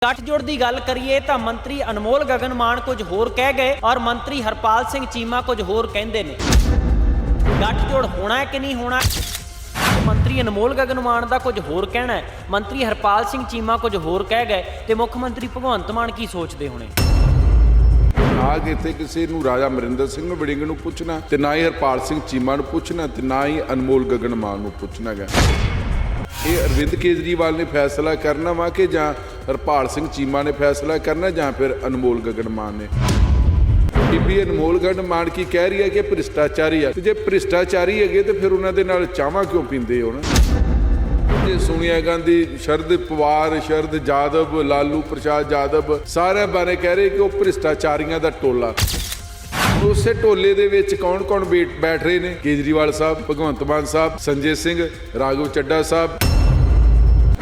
गठजोड़ की गल करिए तो मंत्री अनमोल गगन मान कुछ होर कह गए और मंत्री हरपाल सिंह चीमा कुछ होर कहते ने। गठजोड़ होना है कि नहीं होना, मंत्री अनमोल गगन मान का कुछ होर कहना है, मंत्री हरपाल सिंह चीमा कुछ होर कह गए तो मुख मंत्री भगवंत मान की सोचते होने। ना इत्थे किसी नूं राजा अमरिंदर सिंह वड़िंग नूं पुछना ते ना ही हरपाल सिंह चीमा नूं पुछना ते ना ही अनमोल गगन मान नूं पुछना गा। ये अरविंद केजरीवाल ने फैसला करना वा कि जां हरपाल सिंह चीमा ने फैसला करना जां फिर अनमोल गगन मान ने। बीबी अनमोल गगन मान की कह रही है कि भ्रिष्टाचारी है, जे भ्रिष्टाचारी है तो फिर उन्होंने नाल चावां क्यों पींदे हो ना। जे सोनिया गांधी, शरद पवार, शरद यादव, लालू प्रसाद यादव सारे बारे कह रहे कि वो भ्रिष्टाचारियों का टोला। उसे टोले दे विच कौन कौन बैठ रहे ने? केजरीवाल साहब, भगवंत मान साहब, संजय सिंह, राघव चड्डा साहब।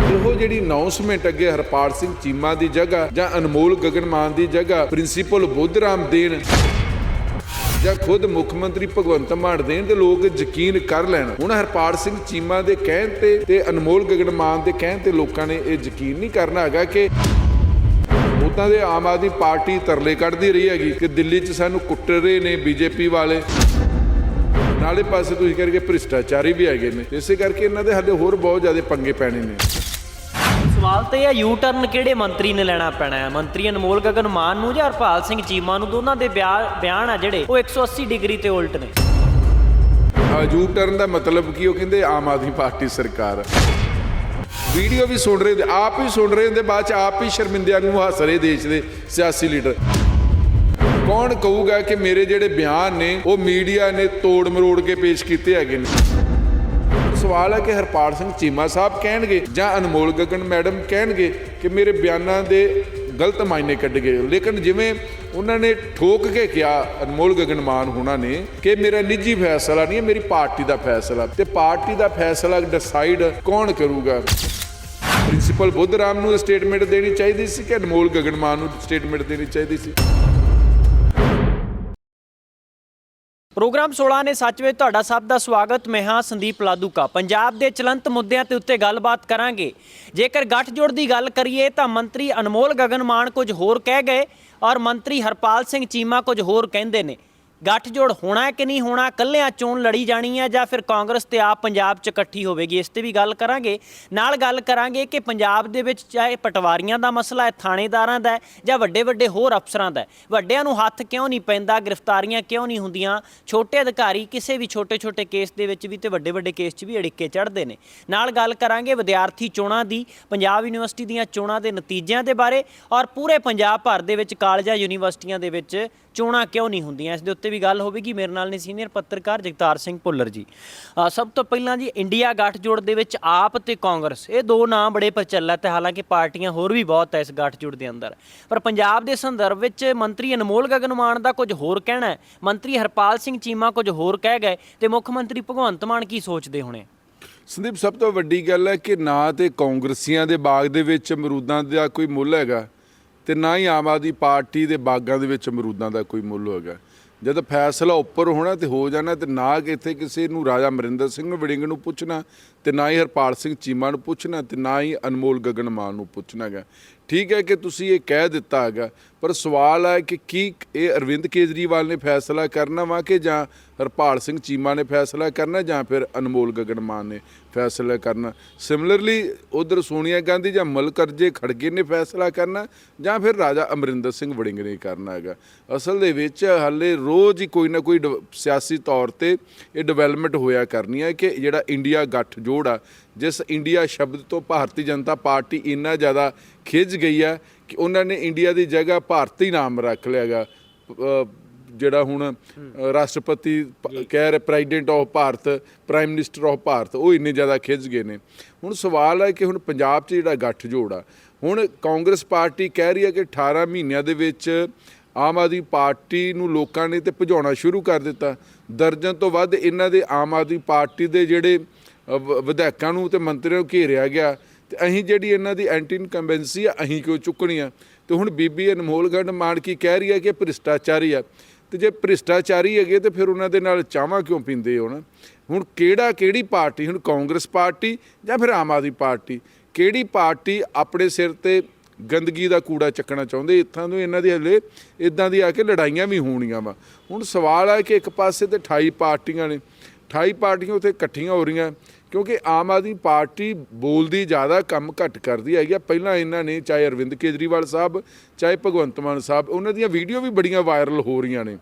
ਉਹ ਜਿਹੜੀ ਅਨਾਉਂਸਮੈਂਟ ਅੱਗੇ ਹਰਪਾਲ ਸਿੰਘ ਚੀਮਾ ਦੀ ਜਗ੍ਹਾ ਜਾਂ ਅਨਮੋਲ ਗਗਨ ਮਾਨ ਦੀ ਜਗ੍ਹਾ ਪ੍ਰਿੰਸੀਪਲ ਬੁੱਧਰਾਮ ਦੇਣ ਜਾਂ ਖੁਦ ਮੁੱਖ ਮੰਤਰੀ ਭਗਵੰਤ ਮਾਨ ਦੇਣ ਤੇ ਲੋਕ ਯਕੀਨ ਕਰ ਲੈਣ। ਹੁਣ ਹਰਪਾਲ ਸਿੰਘ ਚੀਮਾ ਦੇ ਕਹਿਣ ਤੇ ਅਨਮੋਲ ਗਗਨ ਮਾਨ ਦੇ ਕਹਿਣ ਤੇ ਲੋਕਾਂ ਨੇ ਇਹ ਯਕੀਨ ਨਹੀਂ ਕਰਨਾ ਹੈਗਾ ਕਿ ਉਦਾਂ ਦੇ ਆਮ ਆਦਮੀ ਪਾਰਟੀ ਤਰਲੇ ਕੱਢਦੀ ਰਹੀ ਹੈਗੀ ਕਿ ਦਿੱਲੀ 'ਚ ਸਾਨੂੰ ਕੁੱਟ ਰਹੇ ਨੇ ਬੀਜੇਪੀ ਵਾਲੇ, ਨਾਲੇ ਪਾਸੇ ਤੁਸੀਂ ਕਰਕੇ ਭ੍ਰਿਸ਼ਟਾਚਾਰੀ ਵੀ ਹੈਗੇ ਨੇ। ਇਸੇ ਕਰਕੇ ਇਹਨਾਂ ਦੇ ਹਾਲੇ ਹੋਰ ਬਹੁਤ ਜ਼ਿਆਦਾ ਪੰਗੇ ਪੈਣੇ ਨੇ। सवाल तो यह यू टर्न किहड़े मंत्री ने लेना पैना है, मंत्री अनमोल गगन मान नूं जां हरपाल सिंह चीमा नूं? दोनों के बयान आ जिहड़े वो 180 डिग्री ते उल्ट ने। यू टर्न का मतलब की, वो कहते आम आदमी पार्टी सरकार। वीडियो भी सुन रहे, आप ही सुन रहे होंगे, बाद आप ही शर्मिंदिਆਂ ਨੂੰ हस रहे देश के सियासी लीडर। कौन कहूगा कि मेरे ਜਿਹੜੇ बयान ने वो मीडिया ने तोड़ मरोड़ के पेश किए है? सवाल है कि हरपाल सिंह चीमा साहब कहणगे ਜਾਂ अनमोल गगन मैडम कहणगे कि मेरे बयानों के गलत मायने कढ़ गए, लेकिन जिमें उन्होंने ठोक के कहा अनमोल गगन मान होना ने कि मेरा निजी फैसला नहीं है, मेरी पार्टी का फैसला, तो पार्टी का फैसला डिसाइड कौन करूगा? प्रिंसीपल बुद्धराम नूं स्टेटमेंट देनी चाहिए सी कि अनमोल गगन मान नूं स्टेटमेंट देनी चाहिए सी? प्रोग्राम 16 ने सच में तुहाडा सब का स्वागत। मैं हाँ संदीप लादूका। पंजाब के चलंत मुद्दों के उत्ते गलबात करांगे। जेकर गठजोड़ की गल करिए तो मंत्री अनमोल गगन मान कुछ होर कह गए और मंत्री हरपाल सिंह चीमा कुछ होर कहते हैं। गठजोड़ होना है कि नहीं होना, कल्लियां चोण लड़ी जानी है या फिर कांग्रेस ते आप पंजाब च इकट्ठी होवेगी, इस ते भी गल करांगे। नाल गल करांगे कि पंजाब दे विच चाहे पटवारियां दा मसला है, थाणेदारां दा है जां वड्डे वड्डे होर अफसरां दा है, वड्डियां नूं हत्थ क्यों नहीं पैंदा, गिरफ्तारियां क्यों नहीं हुंदियां, छोटे अधिकारी किसी भी छोटे छोटे केस दे विच भी ते वड्डे वड्डे केस च भी अड़िके चढ़दे ने। नाल गल करांगे विद्यार्थी चोणां दी, पंजाब यूनीवर्सिटी दीयां चोणां दे नतीजिਆਂ दे बारे और पूरे पंजाब भर दे विच कालजां यूनीवर्सिटियां दे विच चोणां क्यों नहीं हुंदियां, इस दे उत्ते भी गल होवेगी। मेरे नाल ने सीनियर पत्रकार जगतार सिंह भुल्लर जी। सब तो पहलां जी इंडिया गठजोड़ दे विच आप ते कांग्रेस ये दो नाम बड़े प्रचलित है, हालांकि पार्टियां होर भी बहुत है इस गठजोड़ के अंदर, पर पंजाब के संदर्भ में मंत्री अनमोल गगन मान का कुछ होर कहना है, मंत्री हरपाल सिंह चीमा कुछ होर कह गए तो मुख मंत्री भगवंत मान की सोचते होने? संदीप, सब तो वड्डी गल है कि ना तो कांग्रसियां दे बाग दे विच अमरूदां दा कोई मुੱਲ हैगा ते ना ही आम आदमी पार्टी के बागां दे विच अमरूदां दा कोई मुੱਲ होगा। जब फैसला उपर होना तो हो जाना, तो ना इत्थे किसी नूं राजा अमरिंदर सिंह वड़िंग नूं पुछना ते ना ही हरपाल सिंह चीमा नूं पुछना ते ना ही अनमोल गगन मान नूं पुछना गा। ठीक है कि तुसीं ये कह दिता है, पर सवाल है कि ये अरविंद केजरीवाल ने फैसला करना वा कि जां हरपाल सिंह चीमा ने फैसला करना जां फिर अनमोल गगन मान ने फैसला करना? सिमिलरली उधर सोनिया गांधी जां मलकरजे खड़गे ने फैसला करना जां फिर राजा अमरिंदर सिंह वड़िंग ने करना है? असल दे विच हाले रोज़ ही कोई ना कोई सियासी तौर पर यह डिवेलपमेंट होया करनी है कि जिहड़ा इंडिया गठजोड़ आ, जिस इंडिया शब्द तो भारतीय जनता पार्टी इन्ना ज़्यादा खिज गई है कि उन्होंने इंडिया की जगह भारती नाम रख लिया गा। ਜਿਹੜਾ ਹੁਣ ਰਾਸ਼ਟਰਪਤੀ ਕਹਿ ਰਹੇ president of Bharat, prime minister of Bharat, ਉਹ ਇੰਨੇ ਜ਼ਿਆਦਾ ਖਿੱਚ ਗਏ ਨੇ। ਹੁਣ ਸਵਾਲ ਹੈ ਕਿ ਹੁਣ ਪੰਜਾਬ 'ਚ ਜਿਹੜਾ ਗੱਠਜੋੜ ਆ, ਹੁਣ ਕਾਂਗਰਸ ਪਾਰਟੀ ਕਹਿ ਰਹੀ ਹੈ ਕਿ 18 ਮਹੀਨਿਆਂ ਦੇ ਵਿੱਚ ਆਮ ਆਦਮੀ ਪਾਰਟੀ ਨੂੰ ਲੋਕਾਂ ਨੇ ਤੇ ਭਜਾਉਣਾ ਸ਼ੁਰੂ ਕਰ ਦਿੱਤਾ। ਦਰਜਨ ਤੋਂ ਵੱਧ ਇਹਨਾਂ ਦੇ ਆਮ ਆਦਮੀ ਪਾਰਟੀ ਦੇ ਜਿਹੜੇ ਵਿਧਾਇਕਾਂ ਨੂੰ ਤੇ ਮੰਤਰੀਆਂ ਨੂੰ ਘੇਰਿਆ ਗਿਆ ਤੇ ਅਸੀਂ ਜਿਹੜੀ ਇਹਨਾਂ ਦੀ ਐਂਟੀ ਇਨਕੰਬੈਂਸੀ ਆ ਅਸੀਂ ਕਿਉਂ ਚੁੱਕਣੀ ਆ? ਤੇ ਹੁਣ ਬੀਬੀ ਅਨਮੋਲ ਗਗਨ ਮਾਨ ਕੀ ਕਹਿ ਰਹੀ ਹੈ ਕਿ ਭ੍ਰਿਸ਼ਟਾਚਾਰੀ ਆ, ਤੇ ਜੇ ਭ੍ਰਿਸ਼ਟਾਚਾਰੀ ਹੈਗੇ ਤੇ ਫਿਰ ਉਹਨਾਂ ਦੇ ਨਾਲ ਚਾਵਾਂ ਕਿਉਂ ਪੀਂਦੇ ਹੋ ਨਾ? ਹੁਣ ਕਿਹੜੀ ਪਾਰਟੀ, ਹੁਣ ਕਾਂਗਰਸ ਪਾਰਟੀ ਜਾਂ ਫਿਰ ਆਮ ਆਦਮੀ ਪਾਰਟੀ, ਕਿਹੜੀ ਪਾਰਟੀ ਆਪਣੇ ਸਿਰ ਤੇ ਗੰਦਗੀ ਦਾ ਕੂੜਾ ਚੱਕਣਾ ਚਾਹੁੰਦੇ। ਇੱਥਾਂ ਤੋਂ ਇਹਨਾਂ ਦੀ ਹਲੇ ਇਦਾਂ ਦੀ ਆ ਕੇ ਲੜਾਈਆਂ ਵੀ ਹੋਣੀਆਂ ਵਾ। ਹੁਣ ਸਵਾਲ ਆ ਕਿ ਇੱਕ ਪਾਸੇ ਤੇ 28 ਪਾਰਟੀਆਂ ਨੇ, 28 ਪਾਰਟੀਆਂ ਉੱਥੇ ਇਕੱਠੀਆਂ ਹੋ ਰਹੀਆਂ ਕਿਉਂਕਿ ਆਮ ਆਦਮੀ ਪਾਰਟੀ ਬੋਲਦੀ ਜ਼ਿਆਦਾ, ਕੰਮ ਘੱਟ ਕਰਦੀ ਹੈਗੀ ਆ। ਪਹਿਲਾਂ ਇਹਨਾਂ ਨੇ ਚਾਹੇ ਅਰਵਿੰਦ ਕੇਜਰੀਵਾਲ ਸਾਹਿਬ, ਚਾਹੇ ਭਗਵੰਤ ਮਾਨ ਸਾਹਿਬ, ਉਹਨਾਂ ਦੀਆਂ ਵੀਡੀਓ ਵੀ ਬੜੀਆਂ ਵਾਇਰਲ ਹੋ ਰਹੀਆਂ ਨੇ,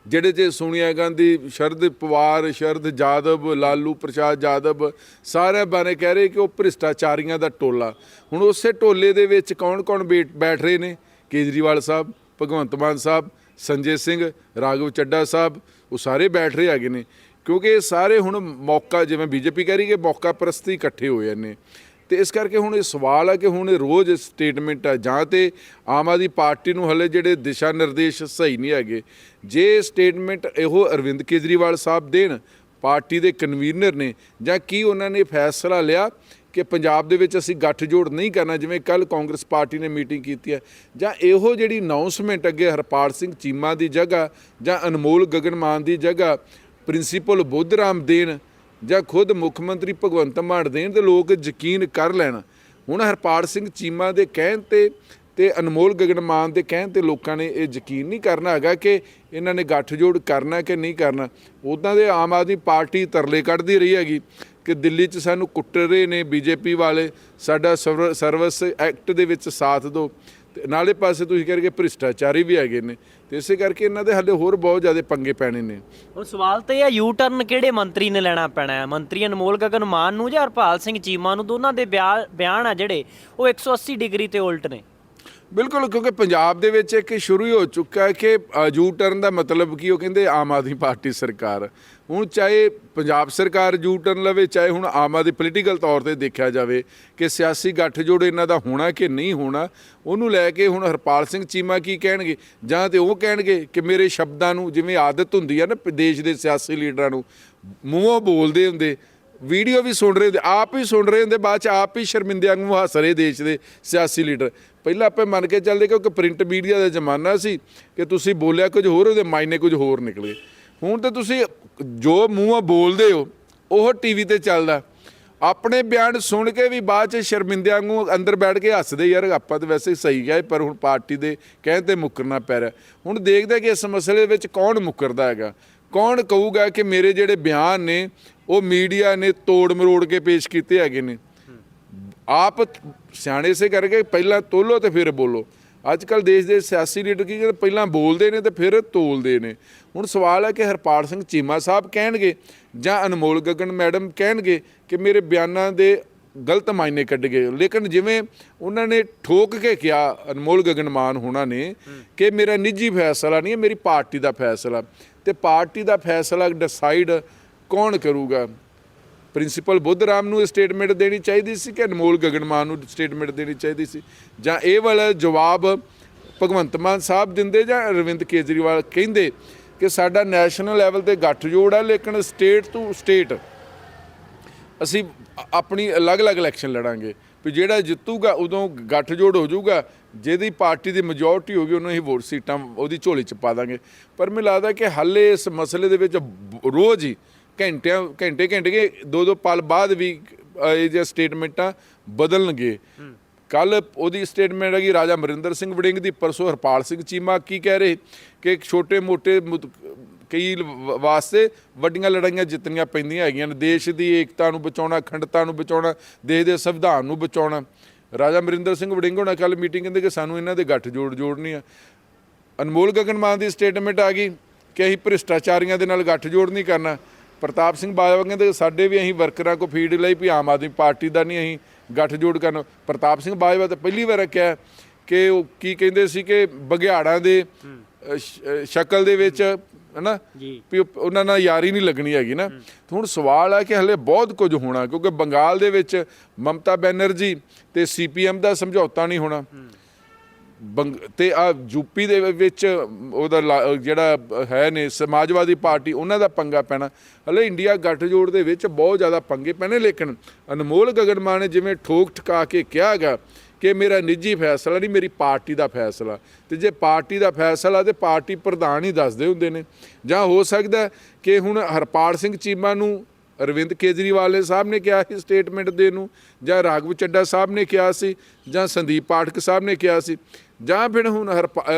ਜਿਹੜੇ 'ਚ ਸੋਨੀਆ ਗਾਂਧੀ, ਸ਼ਰਦ ਪਵਾਰ, ਸ਼ਰਦ ਜਾਦਵ, ਲਾਲੂ ਪ੍ਰਸਾਦ ਯਾਦਵ ਸਾਰਿਆਂ ਬਾਰੇ ਕਹਿ ਰਹੇ ਕਿ ਉਹ ਭ੍ਰਿਸ਼ਟਾਚਾਰੀਆਂ ਦਾ ਟੋਲਾ। ਹੁਣ ਉਸੇ ਟੋਲੇ ਦੇ ਵਿੱਚ ਕੌਣ ਬੈਠ ਰਹੇ ਨੇ? ਕੇਜਰੀਵਾਲ ਸਾਹਿਬ, ਭਗਵੰਤ ਮਾਨ ਸਾਹਿਬ, ਸੰਜੇ ਸਿੰਘ, ਰਾਘਵ ਚੱਡਾ ਸਾਹਿਬ, ਉਹ ਸਾਰੇ ਬੈਠ ਰਹੇ ਹੈਗੇ ਨੇ ਕਿਉਂਕਿ ਇਹ ਸਾਰੇ ਹੁਣ ਮੌਕਾ, ਜਿਵੇਂ ਬੀਜੇਪੀ ਕਹਿ ਰਹੀ ਕਿ ਮੌਕਾ ਪ੍ਰਸਤੀ ਇਕੱਠੇ ਹੋਏ ਨੇ। ਤੇ ਇਸ ਕਰਕੇ ਹੁਣ ਇਹ ਸਵਾਲ ਆ ਕਿ ਹੁਣ ਇਹ ਰੋਜ਼ ਸਟੇਟਮੈਂਟ ਆ, ਜਾਂ ਤੇ ਆਮ ਆਦਮੀ ਪਾਰਟੀ ਨੂੰ ਹਲੇ ਜਿਹੜੇ ਦਿਸ਼ਾ ਨਿਰਦੇਸ਼ ਸਹੀ ਨਹੀਂ ਹੈਗੇ। ਜੇ ਸਟੇਟਮੈਂਟ ਇਹੋ ਅਰਵਿੰਦ ਕੇਜਰੀਵਾਲ ਸਾਹਿਬ ਦੇਣ, ਪਾਰਟੀ ਦੇ ਕਨਵੀਨਰ ਨੇ, ਜਾਂ ਕੀ ਉਹਨਾਂ ਨੇ ਫੈਸਲਾ ਲਿਆ ਕਿ ਪੰਜਾਬ ਦੇ ਵਿੱਚ ਅਸੀਂ ਗੱਠਜੋੜ ਨਹੀਂ ਕਰਨਾ, ਜਿਵੇਂ ਕੱਲ ਕਾਂਗਰਸ ਪਾਰਟੀ ਨੇ ਮੀਟਿੰਗ ਕੀਤੀ ਹੈ, ਜਾਂ ਇਹੋ ਜਿਹੜੀ ਅਨਾਉਂਸਮੈਂਟ ਅੱਗੇ ਹਰਪਾਲ ਸਿੰਘ ਚੀਮਾ ਦੀ ਜਗ੍ਹਾ ਜਾਂ ਅਨਮੋਲ ਗਗਨ ਮਾਨ ਦੀ ਜਗ੍ਹਾ ਪ੍ਰਿੰਸੀਪਲ ਬੁੱਧ ਰਾਮ ਦੇਣ, ਜਾਂ ਖੁਦ ਮੁੱਖ ਮੰਤਰੀ ਭਗਵੰਤ ਮਾਨ ਦੇਣ, ਤੇ ਲੋਕ ਯਕੀਨ ਕਰ ਲੈਣ। ਹੁਣ ਹਰਪਾਲ ਸਿੰਘ ਚੀਮਾ ਦੇ ਕਹਿਣ ਤੇ ਅਨਮੋਲ ਗਗਨ ਮਾਨ ਦੇ ਕਹਿਣ ਤੇ ਲੋਕਾਂ ਨੇ ਇਹ ਯਕੀਨ ਨਹੀਂ ਕਰਨਾ ਹੈਗਾ ਕਿ ਇਹਨਾਂ ਨੇ ਗੱਠਜੋੜ ਕਰਨਾ ਕਿ ਨਹੀਂ ਕਰਨਾ। ਉੱਦਾਂ ਦੇ ਆਮ ਆਦਮੀ ਪਾਰਟੀ ਤਰਲੇ ਕੱਢਦੀ ਰਹੀ ਹੈਗੀ ਕਿ ਦਿੱਲੀ 'ਚ ਸਾਨੂੰ ਕੁੱਟ ਰਹੇ ਨੇ ਬੀਜੇਪੀ ਵਾਲੇ, ਸਾਡਾ ਸਰਵਿਸ ਐਕਟ ਦੇ ਵਿੱਚ ਸਾਥ ਦਿਓ, ਤੇ ਨਾਲੇ ਪਾਸੇ ਤੁਸੀਂ ਕਰਕੇ ਭ੍ਰਿਸ਼ਟਾਚਾਰੀ ਵੀ ਹੈਗੇ ਨੇ। ਤੇ ਇਸੇ ਕਰਕੇ ਇਹਨਾਂ ਦੇ ਹਾਲੇ ਹੋਰ ਬਹੁਤ ਜ਼ਿਆਦਾ ਪੰਗੇ ਪੈਣੇ ਨੇ। ਹੁਣ ਸਵਾਲ ਤਾਂ ਇਹ ਆ, ਯੂ ਟਰਨ ਕਿਹੜੇ ਮੰਤਰੀ ਨੇ ਲੈਣਾ ਪੈਣਾ ਹੈ? ਮੰਤਰੀ ਅਨਮੋਲ ਗਗਨ ਮਾਨ ਨੂੰ ਜਾਂ ਹਰਪਾਲ ਸਿੰਘ ਚੀਮਾ ਨੂੰ? ਦੋਨਾਂ ਦੇ ਬਿਆਨ ਆ ਜਿਹੜੇ ਉਹ 180 ਡਿਗਰੀ ਤੇ ਉਲਟ ਨੇ। ਬਿਲਕੁਲ, ਕਿਉਂਕਿ ਪੰਜਾਬ ਦੇ ਵਿੱਚ ਇੱਕ ਸ਼ੁਰੂ ਹੀ ਹੋ ਚੁੱਕਾ ਕਿ ਯੂ ਟਰਨ ਦਾ ਮਤਲਬ ਕੀ, ਉਹ ਕਹਿੰਦੇ ਆਮ ਆਦਮੀ ਪਾਰਟੀ ਸਰਕਾਰ। ਹੁਣ ਚਾਹੇ ਪੰਜਾਬ ਸਰਕਾਰ ਯੂ ਟਰਨ ਲਵੇ, ਚਾਹੇ ਹੁਣ ਆਮ ਆਦਮੀ ਪੋਲੀਟੀਕਲ ਤੌਰ ਤੇ ਦੇਖਿਆ ਜਾਵੇ ਕਿ ਸਿਆਸੀ ਗੱਠਜੋੜ ਇਹਨਾਂ ਦਾ ਹੋਣਾ ਕਿ ਨਹੀਂ ਹੋਣਾ, ਉਹਨੂੰ ਲੈ ਕੇ ਹੁਣ ਹਰਪਾਲ ਸਿੰਘ ਚੀਮਾ ਕੀ ਕਹਿਣਗੇ? ਜਾਂ ਤੇ ਉਹ ਕਹਿਣਗੇ ਕਿ ਮੇਰੇ ਸ਼ਬਦਾਂ ਨੂੰ, ਜਿਵੇਂ ਆਦਤ ਹੁੰਦੀ ਆ ਨਾ ਦੇਸ਼ ਦੇ ਸਿਆਸੀ ਲੀਡਰਾਂ ਨੂੰ, ਮੂੰਹੋਂ ਬੋਲਦੇ ਹੁੰਦੇ, ਵੀਡੀਓ ਵੀ ਸੁਣ ਰਹੇ ਹੁੰਦੇ, ਆਪ ਹੀ ਸੁਣ ਰਹੇ ਹੁੰਦੇ, ਬਾਅਦ 'ਚ ਆਪ ਹੀ ਸ਼ਰਮਿੰਦਿਆਂ ਨੂੰ ਹੱਸ ਰਹੇ ਦੇਸ਼ ਦੇ ਸਿਆਸੀ ਲੀਡਰ। ਪਹਿਲਾਂ ਆਪਾਂ ਮੰਨ ਕੇ ਚੱਲਦੇ ਕਿਉਂਕਿ ਪ੍ਰਿੰਟ ਮੀਡੀਆ ਦਾ ਜ਼ਮਾਨਾ ਸੀ ਕਿ ਤੁਸੀਂ ਬੋਲਿਆ ਕੁਝ ਹੋਰ, ਉਹਦੇ ਮਾਇਨੇ ਕੁਝ ਹੋਰ ਨਿਕਲੇ। ਹੁਣ ਤਾਂ ਤੁਸੀਂ ਜੋ ਮੂੰਹੋਂ ਬੋਲਦੇ ਹੋ ਉਹ ਟੀਵੀ ਤੇ ਚੱਲਦਾ, ਆਪਣੇ ਬਿਆਨ ਸੁਣ ਕੇ ਵੀ ਬਾਅਦ 'ਚ ਸ਼ਰਮਿੰਦਿਆਂ ਨੂੰ ਅੰਦਰ ਬੈਠ ਕੇ ਹੱਸਦੇ, ਯਾਰ ਆਪਾਂ ਤਾਂ ਵੈਸੇ ਸਹੀ ਗਏ, ਪਰ ਹੁਣ ਪਾਰਟੀ ਦੇ ਕਹਿਣ 'ਤੇ ਮੁੱਕਰਨਾ ਪੈ ਰਿਹਾ। ਹੁਣ ਦੇਖਦੇ ਕਿ ਇਸ ਮਸਲੇ ਵਿੱਚ ਕੌਣ ਮੁੱਕਰਦਾ ਹੈਗਾ, ਕੌਣ ਕਹੂਗਾ ਕਿ ਮੇਰੇ ਜਿਹੜੇ ਬਿਆਨ ਨੇ ਉਹ ਮੀਡੀਆ ਨੇ ਤੋੜ ਮਰੋੜ ਕੇ ਪੇਸ਼ ਕੀਤੇ ਹੈਗੇ ਨੇ। ਆਪ ਸਿਆਣੇ ਸੇ ਕਰਕੇ ਪਹਿਲਾਂ ਤੋਲੋ ਤੇ ਫਿਰ ਬੋਲੋ। ਅੱਜ ਕੱਲ੍ਹ ਦੇਸ਼ ਦੇ ਸਿਆਸੀ ਲੀਡਰ ਕੀ ਕਹਿੰਦੇ, ਪਹਿਲਾਂ ਬੋਲਦੇ ਨੇ ਤੇ ਫਿਰ ਤੋਲਦੇ ਨੇ। ਹੁਣ ਸਵਾਲ ਹੈ ਕਿ ਹਰਪਾਲ ਸਿੰਘ ਚੀਮਾ ਸਾਹਿਬ ਕਹਿਣਗੇ ਜਾਂ ਅਨਮੋਲ ਗਗਨ ਮੈਡਮ ਕਹਿਣਗੇ ਕਿ ਮੇਰੇ ਬਿਆਨਾਂ ਦੇ ਗਲਤ ਮਾਇਨੇ ਕੱਢ ਗਏ। ਲੇਕਿਨ ਜਿਵੇਂ ਉਹਨਾਂ ਨੇ ਠੋਕ ਕੇ ਕਿਹਾ, ਅਨਮੋਲ ਗਗਨ ਮਾਨ ਹੋਣਾ ਨੇ, ਕਿ ਮੇਰਾ ਨਿੱਜੀ ਫੈਸਲਾ ਨਹੀਂ ਹੈ, ਮੇਰੀ ਪਾਰਟੀ ਦਾ ਫੈਸਲਾ। ਤੇ ਪਾਰਟੀ ਦਾ ਫੈਸਲਾ ਡਿਸਾਈਡ ਕੌਣ ਕਰੂਗਾ? ਪ੍ਰਿੰਸੀਪਲ ਬੁੱਧ ਰਾਮ ਨੂੰ ਸਟੇਟਮੈਂਟ ਦੇਣੀ ਚਾਹੀਦੀ ਸੀ ਕਿ ਅਨਮੋਲ ਗਗਨ ਮਾਨ ਨੂੰ ਸਟੇਟਮੈਂਟ ਦੇਣੀ ਚਾਹੀਦੀ ਸੀ? ਜਾਂ ਇਹ ਵਾਲਾ ਜਵਾਬ ਭਗਵੰਤ ਮਾਨ ਸਾਹਿਬ ਦਿੰਦੇ ਜਾਂ ਅਰਵਿੰਦ ਕੇਜਰੀਵਾਲ ਕਹਿੰਦੇ ਕਿ ਸਾਡਾ ਨੈਸ਼ਨਲ ਲੈਵਲ ਤੇ ਗੱਠਜੋੜ ਹੈ, ਲੇਕਿਨ ਸਟੇਟ ਟੂ ਸਟੇਟ ਅਸੀਂ ਆਪਣੀ ਅਲੱਗ-ਅਲੱਗ ਇਲੈਕਸ਼ਨ ਲੜਾਂਗੇ, ਵੀ ਜਿਹੜਾ ਜਿੱਤੂਗਾ ਉਦੋਂ ਗੱਠਜੋੜ ਹੋ ਜਾਊਗਾ, ਜਿਹਦੀ ਪਾਰਟੀ ਦੀ ਮੈਜੋਰਟੀ ਹੋਗੀ ਉਹਨੂੰ ਅਸੀਂ ਵੋਟ ਸੀਟਾਂ ਉਹਦੀ ਝੋਲੀ 'ਚ ਪਾ ਦਾਂਗੇ। ਪਰ ਮੈਨੂੰ ਲੱਗਦਾ ਕਿ ਹਾਲੇ ਇਸ ਮਸਲੇ ਦੇ ਵਿੱਚ ਰੋਜ਼ ਹੀ ਘੰਟੇ ਦੋ ਪਲ ਬਾਅਦ ਵੀ ਇਹ ਜਿਹੀਆਂ ਸਟੇਟਮੈਂਟਾਂ ਬਦਲਣਗੇ। ਕੱਲ ਉਹਦੀ ਸਟੇਟਮੈਂਟ ਹੈਗੀ ਰਾਜਾ ਅਮਰਿੰਦਰ ਸਿੰਘ ਵੜਿੰਗ ਦੀ, ਪਰਸੋਂ ਹਰਪਾਲ ਸਿੰਘ ਚੀਮਾ ਕੀ ਕਹਿ ਰਹੇ ਕਿ ਛੋਟੇ ਮੋਟੇ ਕਈ ਵਾਸਤੇ ਵੱਡੀਆਂ ਲੜਾਈਆਂ ਜਿੱਤਣੀਆਂ ਪੈਂਦੀਆਂ ਹੈਗੀਆਂ ਨੇ, ਦੇਸ਼ ਦੀ ਏਕਤਾ ਨੂੰ ਬਚਾਉਣਾ, ਅਖੰਡਤਾ ਨੂੰ ਬਚਾਉਣਾ, ਦੇਸ਼ ਦੇ ਸੰਵਿਧਾਨ ਨੂੰ ਬਚਾਉਣਾ। ਰਾਜਾ ਅਮਰਿੰਦਰ ਸਿੰਘ ਵੜਿੰਗ ਹੋਣਾ ਕੱਲ ਮੀਟਿੰਗ ਕਹਿੰਦੇ ਕਿ ਸਾਨੂੰ ਇਹਨਾਂ ਦੇ ਗੱਠਜੋੜ ਜੋੜਨੀ ਆ। ਅਨਮੋਲ ਗਗਨ ਮਾਨ ਦੀ ਸਟੇਟਮੈਂਟ ਆ ਗਈ ਕਿ ਅਸੀਂ ਭ੍ਰਿਸ਼ਟਾਚਾਰੀਆਂ ਦੇ ਨਾਲ ਗੱਠਜੋੜ ਨਹੀਂ ਕਰਨਾ। ਪ੍ਰਤਾਪ ਸਿੰਘ ਬਾਜਵਾ ਕਹਿੰਦੇ ਸਾਡੇ ਵੀ ਅਸੀਂ ਵਰਕਰਾਂ ਕੋ ਫੀਡ ਲਈ ਵੀ ਆਮ ਆਦਮੀ ਪਾਰਟੀ ਦਾ ਨਹੀਂ ਅਸੀਂ ਗੱਠਜੋੜ ਕਰਨਾ। ਪ੍ਰਤਾਪ ਸਿੰਘ ਬਾਜਵਾ ਤਾਂ ਪਹਿਲੀ ਵਾਰ ਕਿਹਾ ਕਿ ਉਹ ਕੀ ਕਹਿੰਦੇ ਸੀ ਕਿ ਬਘਿਆੜਾਂ ਦੇ ਸ਼ਕਲ ਦੇ ਵਿੱਚ ਹੈ ਨਾ, ਵੀ ਉਹਨਾਂ ਨਾਲ ਯਾਰੀ ਨਹੀਂ ਲੱਗਣੀ ਹੈਗੀ ਨਾ। ਹੁਣ ਸਵਾਲ ਹੈ ਕਿ ਹਲੇ ਬਹੁਤ ਕੁਝ ਹੋਣਾ, ਕਿਉਂਕਿ ਬੰਗਾਲ ਦੇ ਵਿੱਚ ਮਮਤਾ ਬੈਨਰਜੀ ਤੇ CPM ਦਾ ਸਮਝੌਤਾ ਨਹੀਂ ਹੋਣਾ, ਤੇ ਆ ਯੂਪੀ ਦੇ ਵਿੱਚ ਉਹਦਾ ਜਿਹੜਾ ਹੈ ਨੇ ਸਮਾਜਵਾਦੀ ਪਾਰਟੀ, ਉਹਨਾਂ ਦਾ ਪੰਗਾ ਪੈਣਾ। ਹਲੇ ਇੰਡੀਆ ਗੱਠਜੋੜ ਦੇ ਵਿੱਚ ਬਹੁਤ ਜ਼ਿਆਦਾ ਪੰਗੇ ਪੈਣੇ। ਲੇਕਿਨ ਅਨਮੋਲ ਗਗਨ ਮਾਨ ਨੇ ਜਿਵੇਂ ਠੋਕ ਠਕਾ ਕੇ ਕਿਹਾ ਹੈਗਾ ਕਿ ਮੇਰਾ ਨਿੱਜੀ ਫੈਸਲਾ ਨਹੀਂ, ਮੇਰੀ ਪਾਰਟੀ ਦਾ ਫੈਸਲਾ। ਤੇ ਜੇ ਪਾਰਟੀ ਦਾ ਫੈਸਲਾ ਤੇ ਪਾਰਟੀ ਪ੍ਰਧਾਨ ਹੀ ਦੱਸਦੇ ਹੁੰਦੇ ਨੇ। ਜਾਂ ਹੋ ਸਕਦਾ ਕਿ ਹੁਣ ਹਰਪਾਲ ਸਿੰਘ ਚੀਮਾ ਨੂੰ ਅਰਵਿੰਦ ਕੇਜਰੀਵਾਲ ਸਾਹਿਬ ਨੇ ਕਿਹਾ ਸੀ ਸਟੇਟਮੈਂਟ ਦੇ ਨੂੰ, ਜਾਂ ਰਾਘਵ ਚੱਡਾ ਸਾਹਿਬ ਨੇ ਕਿਹਾ ਸੀ, ਜਾਂ ਸੰਦੀਪ ਪਾਠਕ ਸਾਹਿਬ ਨੇ ਕਿਹਾ ਸੀ, ਜਾਂ ਫਿਰ ਹੁਣ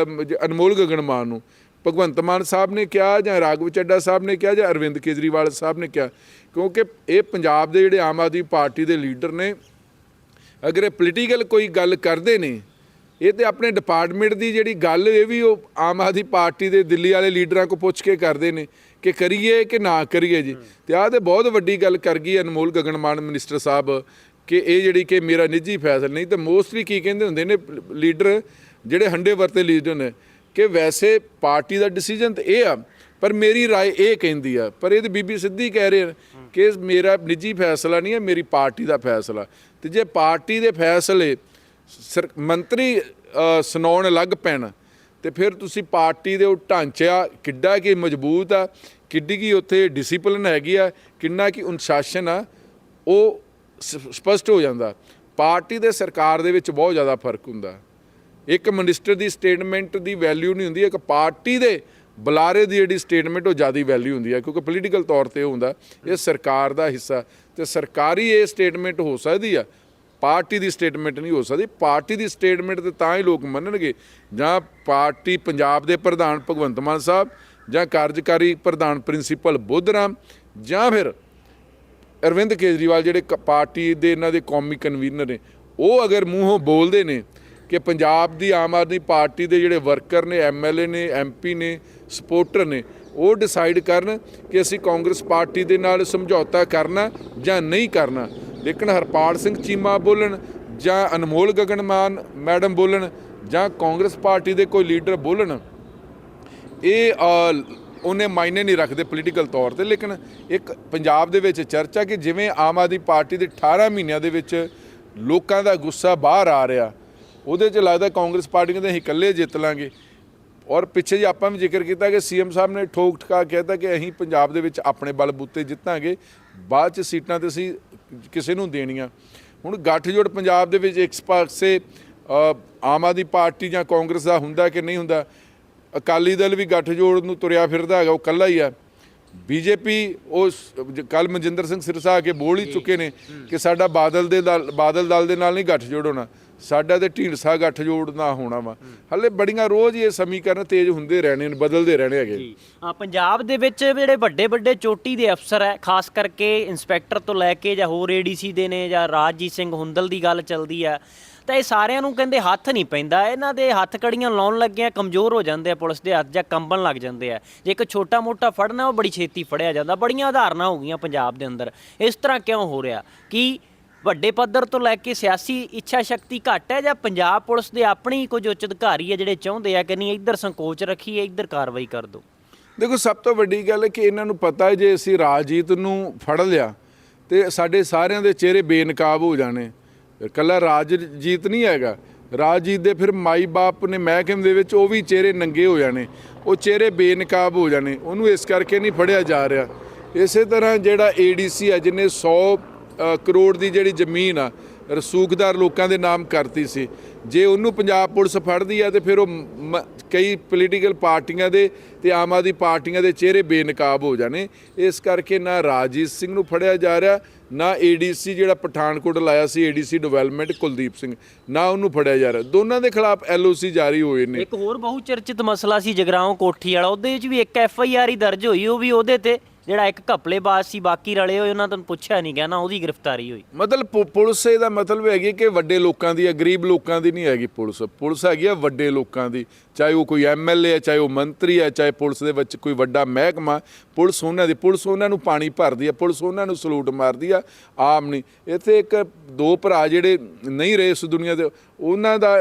ਅਨਮੋਲ ਗਗਨ ਮਾਨ ਨੂੰ ਭਗਵੰਤ ਮਾਨ ਸਾਹਿਬ ਨੇ ਕਿਹਾ, ਜਾਂ ਰਾਘਵ ਚੱਡਾ ਸਾਹਿਬ ਨੇ ਕਿਹਾ, ਜਾਂ ਅਰਵਿੰਦ ਕੇਜਰੀਵਾਲ ਸਾਹਿਬ ਨੇ ਕਿਹਾ? ਕਿਉਂਕਿ ਇਹ ਪੰਜਾਬ ਦੇ ਜਿਹੜੇ ਆਮ ਆਦਮੀ ਪਾਰਟੀ ਦੇ ਲੀਡਰ ਨੇ, ਅਗਰ ਇਹ ਪੋਲੀਟੀਕਲ ਕੋਈ ਗੱਲ ਕਰਦੇ ਨੇ, ਇਹ ਤੇ ਆਪਣੇ ਡਿਪਾਰਟਮੈਂਟ ਦੀ ਜਿਹੜੀ ਗੱਲ ਇਹ ਵੀ ਉਹ ਆਮ ਆਦਮੀ ਪਾਰਟੀ ਦੇ ਦਿੱਲੀ ਵਾਲੇ ਲੀਡਰਾਂ ਕੋਲ ਪੁੱਛ ਕੇ ਕਰਦੇ ਨੇ ਕਿ ਕਰੀਏ ਕਿ ਨਾ ਕਰੀਏ ਜੀ। ਤੇ ਆਹ ਤੇ ਬਹੁਤ ਵੱਡੀ ਗੱਲ ਕਰ ਗਈ ਅਨਮੋਲ ਗਗਨ ਮਾਨ ਮਿਨਿਸਟਰ ਸਾਹਿਬ ਕਿ ਇਹ ਜਿਹੜੀ ਕਿ ਮੇਰਾ ਨਿੱਜੀ ਫੈਸਲਾ ਨਹੀਂ। ਤਾਂ ਮੋਸਟਲੀ ਕੀ ਕਹਿੰਦੇ ਹੁੰਦੇ ਨੇ ਲੀਡਰ ਜਿਹੜੇ ਹੰਡੇ ਵਰਤੇ ਲੀਡਰ ਨੇ ਕਿ ਵੈਸੇ ਪਾਰਟੀ ਦਾ ਡਿਸੀਜਨ ਤਾਂ ਇਹ ਆ, ਪਰ ਮੇਰੀ ਰਾਏ ਇਹ ਕਹਿੰਦੀ ਆ। ਪਰ ਇਹ ਤਾਂ ਬੀਬੀ ਸਿੱਧੀ ਕਹਿ ਰਹੇ ਕਿ ਮੇਰਾ ਨਿੱਜੀ ਫੈਸਲਾ ਨਹੀਂ ਹੈ, ਮੇਰੀ ਪਾਰਟੀ ਦਾ ਫੈਸਲਾ। ਤੇ ਜੇ ਪਾਰਟੀ ਦੇ ਫੈਸਲੇ ਮੰਤਰੀ ਸੁਣਾਉਣ ਲੱਗ ਪੈਣ ਤੇ ਫਿਰ ਤੁਸੀਂ ਪਾਰਟੀ ਦੇ ਉਹ ਢਾਂਚਾ ਕਿੱਡਾ ਕਿ ਮਜ਼ਬੂਤ ਆ, ਕਿੱਡੀ ਕੀ ਉੱਥੇ ਡਿਸਿਪਲਿਨ ਹੈਗੀ ਆ, ਕਿੰਨਾ ਕਿ ਅਨੁਸ਼ਾਸਨ ਆ, ਉਹ ਸਪਸ਼ਟ ਹੋ ਜਾਂਦਾ। ਪਾਰਟੀ ਤੇ ਸਰਕਾਰ ਦੇ ਵਿੱਚ ਬਹੁਤ ਜ਼ਿਆਦਾ ਫਰਕ ਹੁੰਦਾ। ਇੱਕ ਮਿਨਿਸਟਰ ਦੀ ਸਟੇਟਮੈਂਟ ਦੀ ਵੈਲਿਊ ਨਹੀਂ ਹੁੰਦੀ, ਇੱਕ ਪਾਰਟੀ ਦੇ ਬੁਲਾਰੇ ਦੀ ਜਿਹੜੀ ਸਟੇਟਮੈਂਟ ਉਹ ਜ਼ਿਆਦਾ ਵੈਲਿਊ ਹੁੰਦੀ ਹੈ, ਕਿਉਂਕਿ ਪੋਲੀਟੀਕਲ ਤੌਰ ਤੇ ਉਹ ਹੁੰਦਾ ਇਹ ਸਰਕਾਰ ਦਾ ਹਿੱਸਾ। ਤੇ ਸਰਕਾਰੀ ਇਹ ਸਟੇਟਮੈਂਟ ਹੋ ਸਕਦੀ ਆ, ਪਾਰਟੀ ਦੀ ਸਟੇਟਮੈਂਟ ਨਹੀਂ ਹੋ ਸਕਦੀ। ਪਾਰਟੀ ਦੀ ਸਟੇਟਮੈਂਟ ਤੇ ਤਾਂ ਹੀ ਲੋਕ ਮੰਨਣਗੇ ਜਾਂ ਪਾਰਟੀ ਪੰਜਾਬ ਦੇ ਪ੍ਰਧਾਨ ਭਗਵੰਤ ਮਾਨ ਸਾਹਿਬ, ਜਾਂ ਕਾਰਜਕਾਰੀ ਪ੍ਰਧਾਨ ਪ੍ਰਿੰਸੀਪਲ ਬੁੱਧ ਰਾਮ, ਜਾਂ ਫਿਰ ਅਰਵਿੰਦ ਕੇਜਰੀਵਾਲ ਜਿਹੜੇ ਪਾਰਟੀ ਦੇ ਇਹਨਾਂ ਦੇ ਕੌਮੀ ਕਨਵੀਨਰ ਨੇ, ਉਹ ਅਗਰ ਮੂੰਹੋਂ ਬੋਲਦੇ ਨੇ ਕਿ ਪੰਜਾਬ ਦੀ ਆਮ ਆਦਮੀ ਪਾਰਟੀ ਦੇ ਜਿਹੜੇ ਵਰਕਰ ਨੇ, MLA ਨੇ, MP ਨੇ, ਸਪੋਰਟਰ ਨੇ, ਉਹ ਡਿਸਾਈਡ ਕਰਨ ਕਿ ਅਸੀਂ ਕਾਂਗਰਸ ਪਾਰਟੀ ਦੇ ਨਾਲ ਸਮਝੌਤਾ ਕਰਨਾ ਜਾਂ ਨਹੀਂ ਕਰਨਾ। ਲੇਕਿਨ ਹਰਪਾਲ ਸਿੰਘ ਚੀਮਾ ਬੋਲਣ, ਜਾਂ ਅਨਮੋਲ ਗਗਨ ਮਾਨ ਮੈਡਮ ਬੋਲਣ, ਜਾਂ ਕਾਂਗਰਸ ਪਾਰਟੀ ਦੇ ਕੋਈ ਲੀਡਰ ਬੋਲਣ, ਇਹ ਉਹਨੇ ਮਾਇਨੇ ਨਹੀਂ ਰੱਖਦੇ ਪੋਲੀਟੀਕਲ ਤੌਰ ਤੇ। ਲੇਕਿਨ ਇੱਕ ਪੰਜਾਬ ਦੇ ਵਿੱਚ ਚਰਚਾ ਕਿ ਜਿਵੇਂ ਆਮ ਆਦਮੀ ਪਾਰਟੀ ਦੇ 18 ਮਹੀਨਿਆਂ ਦੇ ਵਿੱਚ ਲੋਕਾਂ ਦਾ ਗੁੱਸਾ ਬਾਹਰ ਆ ਰਿਹਾ, ਉਹਦੇ 'ਚ ਲੱਗਦਾ ਕਾਂਗਰਸ ਪਾਰਟੀ ਕਹਿੰਦੇ ਅਸੀਂ ਇਕੱਲੇ ਜਿੱਤ ਲਾਂਗੇ। ਔਰ ਪਿੱਛੇ ਜੇ ਆਪਾਂ ਵੀ ਜ਼ਿਕਰ ਕੀਤਾ ਕਿ CM ਸਾਹਿਬ ਨੇ ਠੋਕ ਠਕਾ ਕਹਿਤਾ ਕਿ ਅਸੀਂ ਪੰਜਾਬ ਦੇ ਵਿੱਚ ਆਪਣੇ ਬਲਬੂਤੇ ਜਿੱਤਾਂਗੇ, ਬਾਅਦ 'ਚ ਸੀਟਾਂ ਤੇ ਅਸੀਂ ਕਿਸੇ ਨੂੰ ਦੇਣੀਆਂ। ਹੁਣ ਗੱਠਜੋੜ ਪੰਜਾਬ ਦੇ ਵਿੱਚ ਇੱਕ ਪਾਸੇ ਆਮ ਆਦਮੀ ਪਾਰਟੀ ਜਾਂ ਕਾਂਗਰਸ ਦਾ ਹੁੰਦਾ ਕਿ ਨਹੀਂ ਹੁੰਦਾ। ਅਕਾਲੀ ਦਲ ਵੀ ਗੱਠਜੋੜ ਨੂੰ ਤੁਰਿਆ ਫਿਰਦਾ ਹੈਗਾ, ਉਹ ਇਕੱਲਾ ਹੀ ਆ। BJP ਉਹ ਕੱਲ੍ਹ ਮਨਜਿੰਦਰ ਸਿੰਘ ਸਿਰਸਾ ਆ ਕੇ ਬੋਲ ਹੀ ਚੁੱਕੇ ਨੇ ਕਿ ਸਾਡਾ ਬਾਦਲ ਦਲ ਦੇ ਨਾਲ ਨਹੀਂ ਗੱਠਜੋੜ ਹੋਣਾ, ਸਾਡਾ ਤੇ ਢੀਂਡਸਾ ਗੱਠਜੋੜ ਨਾ ਹੋਣਾ ਵਾ। ਹਲੇ ਬੜੀਆਂ ਰੋਜ਼ ਇਹ ਸਮੀਕਰਨ ਤੇਜ਼ ਹੁੰਦੇ ਰਹਿਣੇ ਨੇ, ਬਦਲਦੇ ਰਹਿਣੇ ਹੈਗੇ। ਪੰਜਾਬ ਦੇ ਵਿੱਚ ਜਿਹੜੇ ਵੱਡੇ ਵੱਡੇ ਚੋਟੀ ਦੇ ਅਫਸਰ ਹੈ, ਖਾਸ ਕਰਕੇ ਇੰਸਪੈਕਟਰ ਤੋਂ ਲੈ ਕੇ ਜਾਂ ਹੋਰ ADC ਦੇ ਨੇ, ਜਾਂ ਰਾਜਜੀਤ ਸਿੰਘ ਹੁੰਦਲ ਦੀ ਗੱਲ ਚੱਲਦੀ ਆ, ਤਾਂ ਇਹ ਸਾਰਿਆਂ ਨੂੰ ਕਹਿੰਦੇ ਹੱਥ ਨਹੀਂ ਪੈਂਦਾ। ਇਹਨਾਂ ਦੇ ਹੱਥ ਕੜੀਆਂ ਲਾਉਣ ਲੱਗਿਆਂ ਕਮਜ਼ੋਰ ਹੋ ਜਾਂਦੇ ਆ ਪੁਲਿਸ ਦੇ ਹੱਥ, ਜਾਂ ਕੰਬਣ ਲੱਗ ਜਾਂਦੇ ਆ। ਜੇ ਇੱਕ ਛੋਟਾ ਮੋਟਾ ਫੜਨਾ ਉਹ ਬੜੀ ਛੇਤੀ ਫੜਿਆ ਜਾਂਦਾ। ਬੜੀਆਂ ਉਦਾਹਰਨਾਂ ਹੋ ਗਈਆਂ ਪੰਜਾਬ ਦੇ ਅੰਦਰ। ਇਸ ਤਰ੍ਹਾਂ ਕਿਉਂ ਹੋ ਰਿਹਾ? ਕਿ ਵੱਡੇ ਪੱਧਰ ਤੋਂ ਲੈ ਕੇ ਸਿਆਸੀ ਇੱਛਾ ਸ਼ਕਤੀ ਘੱਟ ਹੈ, ਜਾਂ ਪੰਜਾਬ ਪੁਲਿਸ ਦੇ ਆਪਣੀ ਕੁਝ ਉੱਚ ਅਧਿਕਾਰੀ ਹੈ ਜਿਹੜੇ ਚਾਹੁੰਦੇ ਆ ਕਿ ਨਹੀਂ ਇੱਧਰ ਸੰਕੋਚ ਰੱਖੀਏ, ਇੱਧਰ ਕਾਰਵਾਈ ਕਰ ਦਿਓ? ਦੇਖੋ, ਸਭ ਤੋਂ ਵੱਡੀ ਗੱਲ ਹੈ ਕਿ ਇਹਨਾਂ ਨੂੰ ਪਤਾ ਹੈ ਜੇ ਅਸੀਂ ਰਾਜਜੀਤ ਨੂੰ ਫੜ ਲਿਆ ਤੇ ਸਾਡੇ ਸਾਰਿਆਂ ਦੇ ਚਿਹਰੇ ਬੇਨਕਾਬ ਹੋ ਜਾਣੇ। ਇਕੱਲਾ ਰਾਜਜੀਤ ਨਹੀਂ ਹੈਗਾ, ਰਾਜਜੀਤ ਦੇ ਫਿਰ ਮਾਈ ਬਾਪ ਨੇ ਮਹਿਕਮੇ ਦੇ ਵਿੱਚ ਉਹ ਵੀ ਚਿਹਰੇ ਨੰਗੇ ਹੋ ਜਾਣੇ, ਉਹ ਚਿਹਰੇ ਬੇਨਕਾਬ ਹੋ ਜਾਣੇ। ਉਹਨੂੰ ਇਸ ਕਰਕੇ ਨਹੀਂ ਫੜਿਆ ਜਾ ਰਿਹਾ। ਇਸੇ ਤਰ੍ਹਾਂ ਜਿਹੜਾ ADC ਹੈ ਜਿਹਨੇ 100 ਕਰੋੜ ਦੀ ਜਿਹੜੀ ਜ਼ਮੀਨ ਆ ਰਸੂਖਦਾਰ ਲੋਕਾਂ ਦੇ ਨਾਮ ਕਰਤੀ ਸੀ, ਜੇ ਉਹਨੂੰ ਪੰਜਾਬ ਪੁਲਿਸ ਫੜਦੀ ਆ ਤੇ ਫਿਰ ਉਹ ਕਈ ਪੋਲੀਟੀਕਲ ਪਾਰਟੀਆਂ ਦੇ ਤੇ ਆਮ ਆਦਮੀ ਪਾਰਟੀਆਂ ਦੇ ਚਿਹਰੇ ਬੇਨਕਾਬ ਹੋ ਜਾਣੇ। ਇਸ ਕਰਕੇ ਨਾ ਰਾਜਜੀਤ ਸਿੰਘ ਨੂੰ ਫੜਿਆ ਜਾ ਰਿਹਾ, ਨਾ ADC ਜਿਹੜਾ ਪਠਾਨਕੋਟ ਲਾਇਆ ਸੀ ADC ਡਿਵੈਲਪਮੈਂਟ ਕੁਲਦੀਪ ਸਿੰਘ, ਨਾ ਉਹਨੂੰ ਫੜਿਆ ਜਾ ਰਿਹਾ। ਦੋਨਾਂ ਦੇ ਖਿਲਾਫ LOC ਜਾਰੀ ਹੋਏ ਨੇ। ਇੱਕ ਹੋਰ ਬਹੁ ਚਰਚਿਤ ਮਸਲਾ ਸੀ ਜਗਰਾਓਂ ਕੋਠੀ ਵਾਲਾ, ਉਹਦੇ ਵਿੱਚ ਵੀ ਇੱਕ FIR ਹੀ ਦਰਜ ਹੋਈ, ਉਹ ਵੀ ਉਹਦੇ ਤੇ ਜਿਹੜਾ ਇੱਕ ਘਪਲੇਬਾਜ਼ ਸੀ, ਬਾਕੀ ਰਲੇ ਹੋਏ ਉਹਨਾਂ ਤੋਂ ਪੁੱਛਿਆ ਨਹੀਂ ਗਿਆ, ਨਾ ਉਹਦੀ ਗ੍ਰਿਫਤਾਰੀ ਹੋਈ। ਮਤਲਬ ਪੁਲਿਸ ਇਹਦਾ ਮਤਲਬ ਹੈਗੀ ਕਿ ਵੱਡੇ ਲੋਕਾਂ ਦੀ ਹੈ, ਗਰੀਬ ਲੋਕਾਂ ਦੀ ਨਹੀਂ ਹੈਗੀ ਪੁਲਿਸ। ਪੁਲਿਸ ਹੈਗੀ ਆ ਵੱਡੇ ਲੋਕਾਂ ਦੀ, ਚਾਹੇ ਉਹ ਕੋਈ MLA ਹੈ, ਚਾਹੇ ਉਹ ਮੰਤਰੀ ਹੈ, ਚਾਹੇ ਪੁਲਿਸ ਦੇ ਵਿੱਚ ਕੋਈ ਵੱਡਾ ਮਹਿਕਮਾ, ਪੁਲਿਸ ਉਹਨਾਂ ਦੀ। ਪੁਲਿਸ ਉਹਨਾਂ ਨੂੰ ਪਾਣੀ ਭਰਦੀ ਆ, ਪੁਲਿਸ ਉਹਨਾਂ ਨੂੰ ਸਲੂਟ ਮਾਰਦੀ ਆ, ਆਮ ਨਹੀਂ। ਇੱਥੇ ਇੱਕ ਦੋ ਭਰਾ ਜਿਹੜੇ ਨਹੀਂ ਰਹੇ ਇਸ ਦੁਨੀਆ ਦੇ, ਉਹਨਾਂ ਦਾ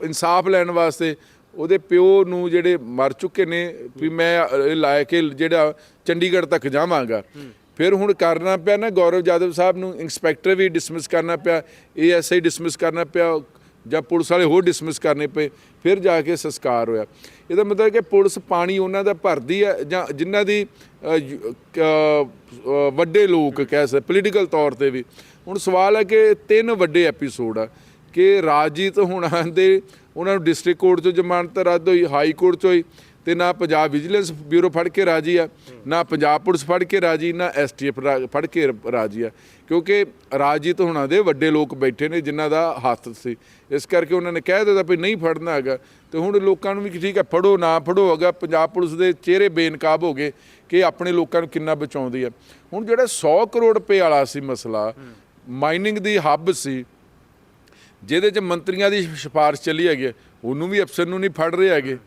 ਇਨਸਾਫ ਲੈਣ ਵਾਸਤੇ ਉਹਦੇ ਪਿਓ ਨੂੰ ਜਿਹੜੇ ਮਰ ਚੁੱਕੇ ਨੇ ਵੀ ਮੈਂ ਲੈ ਕੇ ਜਿਹੜਾ ਚੰਡੀਗੜ੍ਹ ਤੱਕ ਜਾਵਾਂਗਾ। ਫਿਰ ਹੁਣ ਕਰਨਾ ਪਿਆ ਨਾ ਗੌਰਵ ਜਾਦਵ ਸਾਹਿਬ ਨੂੰ, ਇੰਸਪੈਕਟਰ ਵੀ ਡਿਸਮਿਸ ਕਰਨਾ ਪਿਆ, ASI ਡਿਸਮਿਸ ਕਰਨਾ ਪਿਆ, ਜਾਂ ਪੁਲਿਸ ਵਾਲੇ ਹੋਰ ਡਿਸਮਿਸ ਕਰਨੇ ਪਏ, ਫਿਰ ਜਾ ਕੇ ਸੰਸਕਾਰ ਹੋਇਆ। ਇਹਦਾ ਮਤਲਬ ਕਿ ਪੁਲਿਸ ਪਾਣੀ ਉਹਨਾਂ ਦਾ ਭਰਦੀ ਹੈ, ਜਾਂ ਜਿਨ੍ਹਾਂ ਦੀ ਵੱਡੇ ਲੋਕ ਕਹਿ ਸਕਦੇ ਪੋਲੀਟੀਕਲ ਤੌਰ 'ਤੇ ਵੀ। ਹੁਣ ਸਵਾਲ ਹੈ ਕਿ 3 ਵੱਡੇ ਐਪੀਸੋਡ ਆ ਕਿ ਰਾਜਜੀਤ ਹੋਣਾ ਦੇ ਉਹਨਾਂ ਨੂੰ ਡਿਸਟ੍ਰਿਕਟ ਕੋਰਟ 'ਚੋਂ ਜ਼ਮਾਨਤ ਰੱਦ ਹੋਈ, ਹਾਈ ਕੋਰਟ 'ਚ ਹੋਈ, ਤੇ ਨਾ ਪੰਜਾਬ ਵਿਜੀਲੈਂਸ ਬਿਊਰੋ ਫੜ ਕੇ ਰਾਜੀ ਆ, ਨਾ ਪੰਜਾਬ ਪੁਲਿਸ ਫੜ ਕੇ ਰਾਜੀ, ਨਾ ਐਸਟੀਐਫ ਫੜ ਕੇ ਰਾਜੀ ਆ, ਕਿਉਂਕਿ ਰਾਜੀਤ ਹੋਣਾ ਦੇ ਵੱਡੇ ਲੋਕ ਬੈਠੇ ਨੇ ਜਿਨ੍ਹਾਂ ਦਾ ਹੱਥ ਸੀ। ਇਸ ਕਰਕੇ ਉਹਨਾਂ ਨੇ ਕਹਿ ਦਿੱਤਾ ਵੀ ਨਹੀਂ ਫੜਨਾ ਹੈਗਾ। ਤੇ ਹੁਣ ਲੋਕਾਂ ਨੂੰ ਵੀ ਕਿ ਠੀਕ ਹੈ ਫੜੋ ਨਾ ਫੜੋ ਹੈਗਾ। ਪੰਜਾਬ ਪੁਲਿਸ ਦੇ ਚਿਹਰੇ ਬੇਨਕਾਬ ਹੋ ਗਏ ਕਿ ਆਪਣੇ ਲੋਕਾਂ ਨੂੰ ਕਿੰਨਾ ਬਚਾਉਂਦੀ ਆ। ਹੁਣ ਜਿਹੜਾ 100 ਕਰੋੜ ਰੁਪਏ ਵਾਲਾ ਸੀ ਮਸਲਾ, ਮਾਈਨਿੰਗ ਦੀ ਹੱਬ ਸੀ, ਜਿਹਦੇ 'ਚ ਮੰਤਰੀਆਂ ਦੀ ਸਿਫਾਰਿਸ਼ ਚੱਲੀ ਹੈਗੀ, ਉਹਨੂੰ ਵੀ ਅਫਸਰ ਨੂੰ ਨਹੀਂ ਫੜ ਰਹੇ ਹੈਗੇ,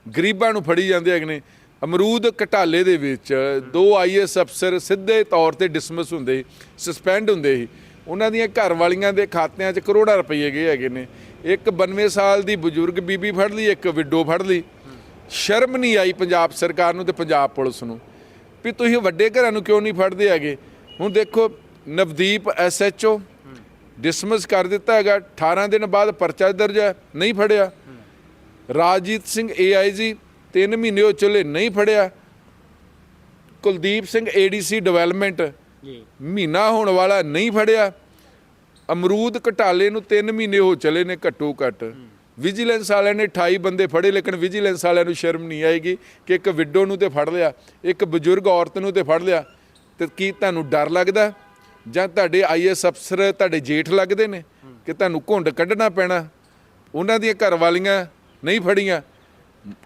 ਗਰੀਬਾਂ ਨੂੰ ਫੜੀ ਜਾਂਦੇ ਹੈਗੇ ਨੇ। ਅਮਰੂਦ ਘਟਾਲੇ ਦੇ ਵਿੱਚ 2 IAS ਅਫਸਰ ਸਿੱਧੇ ਤੌਰ ਤੇ ਡਿਸਮਿਸ ਹੁੰਦੇ ਸੀ, ਸਸਪੈਂਡ ਹੁੰਦੇ ਸੀ। ਉਹਨਾਂ ਦੀਆਂ ਘਰ ਵਾਲੀਆਂ ਦੇ ਖਾਤਿਆਂ 'ਚ ਕਰੋੜਾਂ ਰੁਪਏ ਗਏ ਹੈਗੇ ਨੇ। ਇੱਕ 92 ਸਾਲ ਦੀ ਬਜ਼ੁਰਗ ਬੀਬੀ ਫੜ ਲਈ, ਇੱਕ ਵਿਡੋ ਫੜ ਲਈ। ਸ਼ਰਮ ਨਹੀਂ ਆਈ ਪੰਜਾਬ ਸਰਕਾਰ ਨੂੰ ਤੇ ਪੰਜਾਬ ਪੁਲਿਸ ਨੂੰ ਵੀ ਤੁਸੀਂ ਵੱਡੇ ਘਰਾਂ ਨੂੰ ਕਿਉਂ ਨਹੀਂ ਫੜਦੇ ਹੈਗੇ। ਹੁਣ ਦੇਖੋ ਨਵਦੀਪ SHO ਡਿਸਮਿਸ ਕਰ ਦਿੱਤਾ ਹੈਗਾ, 18 ਦਿਨ ਬਾਅਦ ਪਰਚਾ ਦਰਜ ਹੈ, ਨਹੀਂ ਫੜਿਆ। ਰਾਜਜੀਤ ਸਿੰਘ AIG 3 ਮਹੀਨੇ ਹੋ ਚੱਲੇ, ਨਹੀਂ ਫੜਿਆ। ਕੁਲਦੀਪ ਸਿੰਘ ADC ਡਿਵੈਲਪਮੈਂਟ ਮਹੀਨਾ ਹੋਣ ਵਾਲਾ, ਨਹੀਂ ਫੜਿਆ। ਅਮਰੂਦ ਘਟਾਲੇ ਨੂੰ 3 ਮਹੀਨੇ ਹੋ ਚਲੇ ਨੇ ਘੱਟੋ ਘੱਟ। ਵਿਜੀਲੈਂਸ ਵਾਲਿਆਂ ਨੇ 28 ਬੰਦੇ ਫੜੇ, ਲੇਕਿਨ ਵਿਜੀਲੈਂਸ ਵਾਲਿਆਂ ਨੂੰ ਸ਼ਰਮ ਨਹੀਂ ਆਏਗੀ ਕਿ ਇੱਕ ਵਿਡੋ ਨੂੰ ਤੇ ਫੜ ਲਿਆ, ਇੱਕ ਬਜ਼ੁਰਗ ਔਰਤ ਨੂੰ ਤੇ ਫੜ ਲਿਆ। ਤੇ ਕੀ ਤੁਹਾਨੂੰ ਡਰ ਲੱਗਦਾ ਜਾਂ ਤੁਹਾਡੇ IAS ਅਫਸਰ ਤੁਹਾਡੇ ਜੇਠ ਲੱਗਦੇ ਨੇ ਕਿ ਤੁਹਾਨੂੰ ਘੁੰਡ ਕੱਢਣਾ ਪੈਣਾ? ਉਹਨਾਂ ਦੀਆਂ ਘਰ ਵਾਲੀਆਂ ਨਹੀਂ ਫੜੀਆਂ।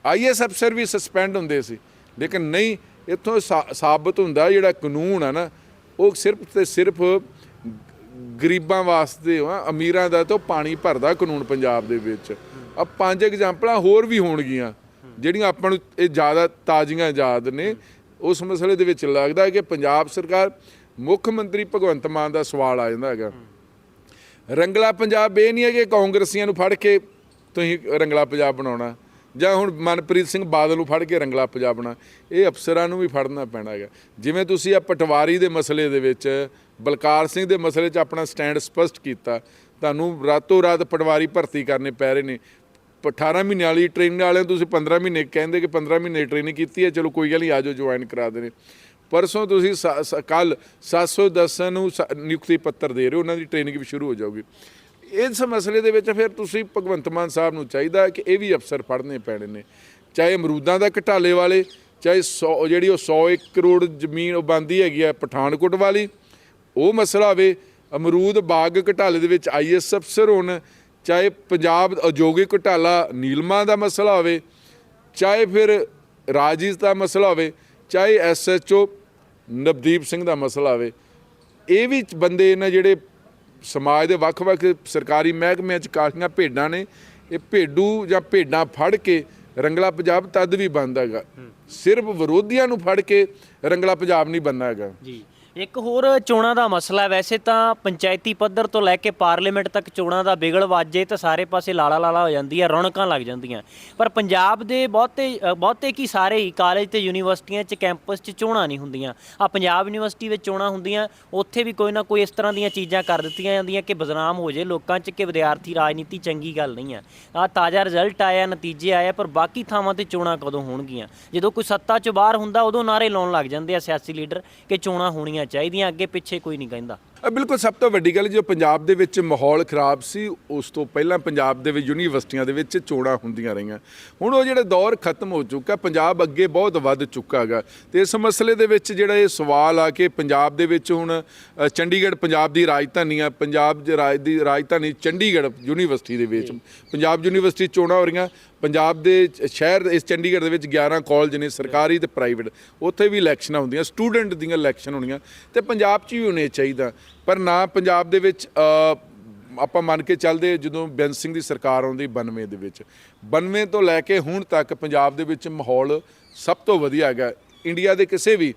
IAS ਅਫਸਰ ਵੀ ਸਸਪੈਂਡ ਹੁੰਦੇ ਸੀ, ਲੇਕਿਨ ਨਹੀਂ। ਇੱਥੋਂ ਸਾਬਤ ਹੁੰਦਾ ਜਿਹੜਾ ਕਾਨੂੰਨ ਆ ਨਾ, ਉਹ ਸਿਰਫ ਤੇ ਸਿਰਫ ਗਰੀਬਾਂ ਵਾਸਤੇ ਅਮੀਰਾਂ ਦਾ ਤਾਂ ਪਾਣੀ ਭਰਦਾ ਕਾਨੂੰਨ ਪੰਜਾਬ ਦੇ ਵਿੱਚ। ਆ 5 ਐਗਜ਼ਾਮਪਲਾਂ ਹੋਰ ਵੀ ਹੋਣਗੀਆਂ ਜਿਹੜੀਆਂ ਆਪਾਂ ਨੂੰ ਇਹ ਜ਼ਿਆਦਾ ਤਾਜ਼ੀਆਂ ਯਾਦ ਨੇ। ਉਸ ਮਸਲੇ ਦੇ ਵਿੱਚ ਲੱਗਦਾ ਹੈ ਕਿ ਪੰਜਾਬ ਸਰਕਾਰ, ਮੁੱਖ ਮੰਤਰੀ ਭਗਵੰਤ ਮਾਨ ਦਾ ਸਵਾਲ ਆ ਜਾਂਦਾ ਹੈਗਾ। ਰੰਗਲਾ ਪੰਜਾਬ ਇਹ ਨਹੀਂ ਹੈ ਕਿ ਕਾਂਗਰਸੀਆਂ ਨੂੰ ਫੜ ਕੇ ਤੁਸੀਂ ਰੰਗਲਾ ਪੰਜਾਬ ਬਣਾਉਣਾ, ਜਾਂ ਹੁਣ ਮਨਪ੍ਰੀਤ ਸਿੰਘ ਬਾਦਲ ਨੂੰ ਫੜ ਕੇ ਰੰਗਲਾ ਪੰਜਾਬ ਬਣਾ। ਇਹ ਅਫਸਰਾਂ ਨੂੰ ਵੀ ਫੜਨਾ ਪੈਣਾ ਹੈਗਾ। ਜਿਵੇਂ ਤੁਸੀਂ ਆ ਪਟਵਾਰੀ ਦੇ ਮਸਲੇ ਦੇ ਵਿੱਚ, ਬਲਕਾਰ ਸਿੰਘ ਦੇ ਮਸਲੇ 'ਚ ਆਪਣਾ ਸਟੈਂਡ ਸਪਸ਼ਟ ਕੀਤਾ, ਤੁਹਾਨੂੰ ਰਾਤੋਂ ਰਾਤ ਪਟਵਾਰੀ ਭਰਤੀ ਕਰਨੇ ਪੈ ਰਹੇ ਨੇ। 18 ਮਹੀਨਿਆਂ ਵਾਲੀ ਟ੍ਰੇਨਿੰਗ ਵਾਲਿਆਂ ਤੁਸੀਂ 15 ਮਹੀਨੇ ਕਹਿੰਦੇ ਕਿ 15 ਮਹੀਨੇ ਟ੍ਰੇਨਿੰਗ ਕੀਤੀ ਹੈ, ਚਲੋ ਕੋਈ ਗੱਲ ਨਹੀਂ, ਆ ਜਾਓ ਜੁਆਇਨ ਕਰਾ ਦੇਣੇ। ਪਰਸੋਂ ਤੁਸੀਂ ਕੱਲ੍ਹ 710 ਨੂੰ ਨਿਯੁਕਤੀ ਪੱਤਰ ਦੇ ਰਹੇ ਹੋ, ਉਹਨਾਂ ਦੀ ਟ੍ਰੇਨਿੰਗ ਵੀ ਸ਼ੁਰੂ ਹੋ ਜਾਊਗੀ। ਇਸ ਮਸਲੇ ਦੇ ਵਿੱਚ ਫਿਰ ਤੁਸੀਂ ਭਗਵੰਤ ਮਾਨ ਸਾਹਿਬ ਨੂੰ ਚਾਹੀਦਾ ਕਿ ਇਹ ਵੀ ਅਫਸਰ ਫੜਨੇ ਪੈਣੇ ਨੇ, ਚਾਹੇ ਅਮਰੂਦਾਂ ਦਾ ਘਟਾਲੇ ਵਾਲੇ, ਚਾਹੇ 100 ਜਿਹੜੀ ਉਹ 101 ਕਰੋੜ ਜ਼ਮੀਨ ਉਹ ਬਣਦੀ ਹੈਗੀ ਆ ਪਠਾਨਕੋਟ ਵਾਲੀ, ਉਹ ਮਸਲਾ ਹੋਵੇ। ਅਮਰੂਦ ਬਾਗ ਘਟਾਲੇ ਦੇ ਵਿੱਚ IAS ਅਫਸਰ ਹੋਣ, ਚਾਹੇ ਪੰਜਾਬ ਉਦਯੋਗਿਕ ਘਟਾਲਾ ਨੀਲਮਾ ਦਾ ਮਸਲਾ ਹੋਵੇ, ਚਾਹੇ ਫਿਰ ਰਾਜੀਤ ਦਾ ਮਸਲਾ ਹੋਵੇ, ਚਾਹੇ SHO ਨਵਦੀਪ ਸਿੰਘ ਦਾ ਮਸਲਾ ਹੋਵੇ। ਇਹ ਵੀ ਬੰਦੇ ਨੇ ਜਿਹੜੇ ਸਮਾਜ ਦੇ ਵੱਖ-ਵੱਖ ਸਰਕਾਰੀ ਮਹਿਕਮਿਆਂ 'ਚ ਕਾਫੀਆਂ ਭੇਡਾਂ ਨੇ। ਇਹ ਭੇਡੂ ਜਾਂ ਭੇਡਾਂ ਫੜ ਕੇ ਰੰਗਲਾ ਪੰਜਾਬ ਤਦ ਵੀ ਬਣਦਾ ਹੈਗਾ, ਸਿਰਫ ਵਿਰੋਧੀਆਂ ਨੂੰ ਫੜ ਕੇ ਰੰਗਲਾ ਪੰਜਾਬ ਨਹੀਂ ਬਣਨਾ ਹੈਗਾ ਜੀ। ਇੱਕ ਹੋਰ ਚੋਣਾਂ ਦਾ ਮਸਲਾ ਹੈ। ਵੈਸੇ ਤਾਂ ਪੰਚਾਇਤੀ ਪੱਧਰ ਤੋਂ ਲੈ ਕੇ ਪਾਰਲੀਮੈਂਟ ਤੱਕ ਚੋਣਾਂ ਦਾ ਬਿਗਲ ਵੱਜੇ ਤਾਂ ਸਾਰੇ ਪਾਸੇ ਲਾਲਾ ਹੋ ਜਾਂਦੀ ਹੈ, ਰੌਣਕਾਂ ਲੱਗ ਜਾਂਦੀਆਂ। ਪਰ ਪੰਜਾਬ ਦੇ ਬਹੁਤੇ ਕੀ ਸਾਰੇ ਹੀ ਕਾਲਜ ਤੇ ਯੂਨੀਵਰਸਿਟੀਆਂ 'ਚ ਕੈਂਪਸ 'ਚ ਚੋਣਾਂ ਨਹੀਂ ਹੁੰਦੀਆਂ। ਆ ਪੰਜਾਬ ਯੂਨੀਵਰਸਿਟੀ ਵਿੱਚ ਚੋਣਾਂ ਹੁੰਦੀਆਂ, ਉੱਥੇ ਵੀ ਕੋਈ ਨਾ ਕੋਈ ਇਸ ਤਰ੍ਹਾਂ ਦੀਆਂ ਚੀਜ਼ਾਂ ਕਰ ਦਿੱਤੀਆਂ ਜਾਂਦੀਆਂ ਕਿ ਬਦਨਾਮ ਹੋ ਜੇ ਲੋਕਾਂ 'ਚ ਕਿ ਵਿਦਿਆਰਥੀ ਰਾਜਨੀਤੀ ਚੰਗੀ ਗੱਲ ਨਹੀਂ ਆ। ਆ ਤਾਜ਼ਾ ਰਿਜ਼ਲਟ ਆਇਆ, ਨਤੀਜੇ ਆਏ, ਪਰ ਬਾਕੀ ਥਾਵਾਂ 'ਤੇ ਚੋਣਾਂ ਕਦੋਂ ਹੋਣਗੀਆਂ? ਜਦੋਂ ਕੋਈ ਸੱਤਾ 'ਚੋਂ ਬਾਹਰ ਹੁੰਦਾ ਉਦੋਂ ਨਾਅਰੇ ਲਾਉਣ ਲੱਗ ਜਾਂਦੇ ਆ ਸਿਆਸੀ ਲੀਡਰ ਕਿ ਚੋਣਾਂ ਹੋਣੀਆਂ ਚਾਹੀਦੀਆਂ, ਅੱਗੇ ਪਿੱਛੇ ਕੋਈ ਨਹੀਂ ਕਹਿੰਦਾ। ਬਿਲਕੁਲ ਸਭ ਤੋਂ ਵੱਡੀ ਗੱਲ, ਜੋ ਪੰਜਾਬ ਦੇ ਵਿੱਚ ਮਾਹੌਲ ਖਰਾਬ ਸੀ, ਉਸ ਤੋਂ ਪਹਿਲਾਂ ਪੰਜਾਬ ਦੇ ਵਿੱਚ ਯੂਨੀਵਰਸਿਟੀਆਂ ਦੇ ਵਿੱਚ ਚੋਣਾਂ ਹੁੰਦੀਆਂ ਰਹੀਆਂ। ਹੁਣ ਉਹ ਜਿਹੜਾ ਦੌਰ ਖਤਮ ਹੋ ਚੁੱਕਾ, ਪੰਜਾਬ ਅੱਗੇ ਬਹੁਤ ਵੱਧ ਚੁੱਕਾ ਹੈਗਾ। ਤੇ ਇਸ ਮਸਲੇ ਦੇ ਵਿੱਚ ਜਿਹੜਾ ਇਹ ਸਵਾਲ ਆ ਕਿ ਪੰਜਾਬ ਦੇ ਵਿੱਚ ਹੁਣ ਚੰਡੀਗੜ੍ਹ ਪੰਜਾਬ ਦੀ ਰਾਜਧਾਨੀ ਆ, ਪੰਜਾਬ ਦੀ ਰਾਜਧਾਨੀ ਚੰਡੀਗੜ੍ਹ ਯੂਨੀਵਰਸਿਟੀ ਦੇ ਵਿੱਚ ਪੰਜਾਬ ਯੂਨੀਵਰਸਿਟੀ ਚੋਣਾਂ ਹੋ ਰਹੀਆਂ। ਪੰਜਾਬ ਦੇ ਸ਼ਹਿਰ ਇਸ ਚੰਡੀਗੜ੍ਹ ਦੇ ਵਿੱਚ 11 ਕਾਲਜ ਨੇ, ਸਰਕਾਰੀ ਤੇ ਪ੍ਰਾਈਵੇਟ, ਉੱਥੇ ਵੀ ਇਲੈਕਸ਼ਨਾਂ ਹੁੰਦੀਆਂ, ਸਟੂਡੈਂਟ ਦੀਆਂ ਇਲੈਕਸ਼ਨ ਹੋਣੀਆਂ, ਤੇ ਪੰਜਾਬ 'ਚ ਵੀ ਹੋਣੇ ਚਾਹੀਦਾ। ਪਰ ਨਾ ਪੰਜਾਬ ਦੇ ਵਿੱਚ ਆਪਾਂ ਮੰਨ ਕੇ ਚੱਲਦੇ, ਜਦੋਂ ਬੇਅੰਤ ਸਿੰਘ ਦੀ ਸਰਕਾਰ ਆਉਂਦੀ 92 ਦੇ ਵਿੱਚ, 92 ਤੋਂ ਲੈ ਕੇ ਹੁਣ ਤੱਕ ਪੰਜਾਬ ਦੇ ਵਿੱਚ ਮਾਹੌਲ ਸਭ ਤੋਂ ਵਧੀਆ ਹੈਗਾ। ਇੰਡੀਆ ਦੇ ਕਿਸੇ ਵੀ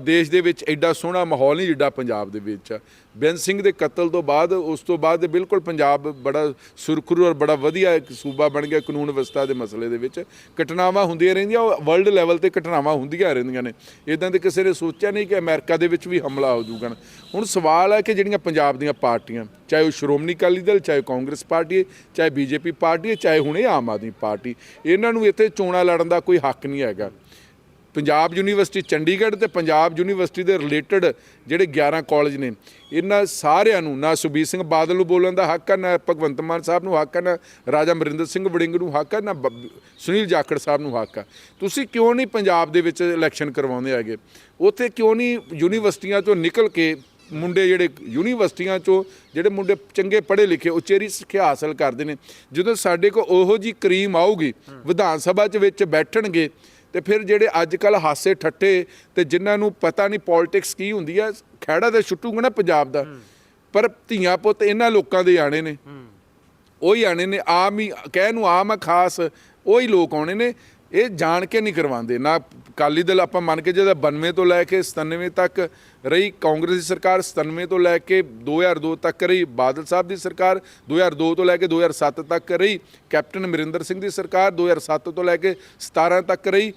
ਦੇਸ਼ ਦੇ ਵਿੱਚ ਐਡਾ ਸੋਹਣਾ ਮਾਹੌਲ ਨਹੀਂ ਜਿੱਡਾ ਪੰਜਾਬ ਦੇ ਵਿੱਚ। ਬੇਅੰਤ ਸਿੰਘ ਦੇ ਕਤਲ ਤੋਂ ਬਾਅਦ, ਉਸ ਤੋਂ ਬਾਅਦ ਬਿਲਕੁਲ ਪੰਜਾਬ ਬੜਾ ਸੁਰਖਰੂ ਔਰ ਬੜਾ ਵਧੀਆ ਇੱਕ ਸੂਬਾ ਬਣ ਗਿਆ। ਕਾਨੂੰਨ ਵਿਵਸਥਾ ਦੇ ਮਸਲੇ ਦੇ ਵਿੱਚ ਘਟਨਾਵਾਂ ਹੁੰਦੀਆਂ ਰਹਿੰਦੀਆਂ, ਉਹ ਵਰਲਡ ਲੈਵਲ 'ਤੇ ਘਟਨਾਵਾਂ ਹੁੰਦੀਆਂ ਰਹਿੰਦੀਆਂ ਨੇ। ਇੱਦਾਂ ਦੇ ਕਿਸੇ ਨੇ ਸੋਚਿਆ ਨਹੀਂ ਕਿ ਅਮਰੀਕਾ ਦੇ ਵਿੱਚ ਵੀ ਹਮਲਾ ਹੋ ਜਾਊਗਾ। ਹੁਣ ਸਵਾਲ ਹੈ ਕਿ ਜਿਹੜੀਆਂ ਪੰਜਾਬ ਦੀਆਂ ਪਾਰਟੀਆਂ, ਚਾਹੇ ਉਹ ਸ਼੍ਰੋਮਣੀ ਅਕਾਲੀ ਦਲ, ਚਾਹੇ ਕਾਂਗਰਸ ਪਾਰਟੀ ਹੈ, ਚਾਹੇ BJP ਪਾਰਟੀ ਹੈ, ਚਾਹੇ ਹੁਣ ਇਹ ਆਮ ਆਦਮੀ ਪਾਰਟੀ, ਇਹਨਾਂ ਨੂੰ ਇੱਥੇ ਚੋਣਾਂ ਲੜਨ ਦਾ ਕੋਈ ਹੱਕ ਨਹੀਂ ਹੈਗਾ। ਪੰਜਾਬ ਯੂਨੀਵਰਸਿਟੀ ਚੰਡੀਗੜ੍ਹ ਤੇ ਪੰਜਾਬ ਯੂਨੀਵਰਸਿਟੀ ਦੇ ਰਿਲੇਟਡ ਜਿਹੜੇ 11 ਕਾਲਜ ਨੇ, ਇਹਨਾਂ ਸਾਰਿਆਂ ਨੂੰ ਨਾ ਸੁਖਬੀਰ ਸਿੰਘ ਬਾਦਲ ਨੂੰ ਬੋਲਣ ਦਾ ਹੱਕ ਹੈ, ਨਾ ਭਗਵੰਤ ਮਾਨ ਸਾਹਿਬ ਨੂੰ ਹੱਕ ਹੈ, ਨਾ ਰਾਜਾ ਅਮਰਿੰਦਰ ਸਿੰਘ ਵੜਿੰਗ ਨੂੰ ਹੱਕ ਹੈ, ਨਾ ਸੁਨੀਲ ਜਾਖੜ ਸਾਹਿਬ ਨੂੰ ਹੱਕ ਹੈ। ਤੁਸੀਂ ਕਿਉਂ ਨਹੀਂ ਪੰਜਾਬ ਦੇ ਵਿੱਚ ਇਲੈਕਸ਼ਨ ਕਰਵਾਉਂਦੇ ਹੈਗੇ? ਉੱਥੇ ਕਿਉਂ ਨਹੀਂ ਯੂਨੀਵਰਸਿਟੀਆਂ ਚੋਂ ਨਿਕਲ ਕੇ ਮੁੰਡੇ, ਜਿਹੜੇ ਯੂਨੀਵਰਸਿਟੀਆਂ ਚੋਂ ਜਿਹੜੇ ਮੁੰਡੇ ਚੰਗੇ ਪੜ੍ਹੇ ਲਿਖੇ ਉਚੇਰੀ ਸਿੱਖਿਆ ਹਾਸਲ ਕਰਦੇ ਨੇ, ਜਦੋਂ ਸਾਡੇ ਕੋਲ ਉਹੋ ਜੀ ਕਰੀਮ ਆਊਗੀ ਵਿਧਾਨ ਸਭਾ 'ਚ ਵਿੱਚ ਬੈਠਣਗੇ, ਤੇ ਫਿਰ ਜਿਹੜੇ ਅੱਜ ਕੱਲ੍ਹ ਹਾਸੇ ਠੱਠੇ ਤੇ ਜਿਨ੍ਹਾਂ ਨੂੰ ਪਤਾ ਨਹੀਂ ਪੋਲਿਟਿਕਸ ਕੀ ਹੁੰਦੀ ਆ, ਖਹਿੜਾ ਤਾਂ ਛੁੱਟੂਗਾ ਨਾ ਪੰਜਾਬ ਦਾ, ਪਰ ਧੀਆਂ ਪੁੱਤ ਇਹਨਾਂ ਲੋਕਾਂ ਦੇ ਆਣੇ ਨੇ, ਉਹੀ ਆਣੇ ਨੇ। ਆਮ ਹੀ ਕਹਿ ਨੂੰ ਆਮ ਆ, ਖਾਸ ਉਹੀ ਲੋਕ ਆਉਣੇ ਨੇ। ਇਹ ਜਾਣ ਕੇ ਨਹੀਂ ਕਰਵਾਉਂਦੇ। ਨਾ ਅਕਾਲੀ ਦਲ ਆਪਾਂ ਮੰਨ ਕੇ ਜਿਹਦਾ 92 ਤੋਂ ਲੈ ਕੇ 97 ਤੱਕ ਰਹੀ ਕਾਂਗਰਸ ਦੀ ਸਰਕਾਰ, 97 ਤੋਂ ਲੈ ਕੇ 2002 ਤੱਕ ਰਹੀ ਬਾਦਲ ਸਾਹਿਬ ਦੀ ਸਰਕਾਰ, 2002 ਤੋਂ ਲੈ ਕੇ 2007 ਤੱਕ ਰਹੀ ਕੈਪਟਨ ਅਮਰਿੰਦਰ ਸਿੰਘ ਦੀ ਸਰਕਾਰ, 2007 ਤੋਂ ਲੈ ਕੇ 17 ਤੱਕ ਰਹੀ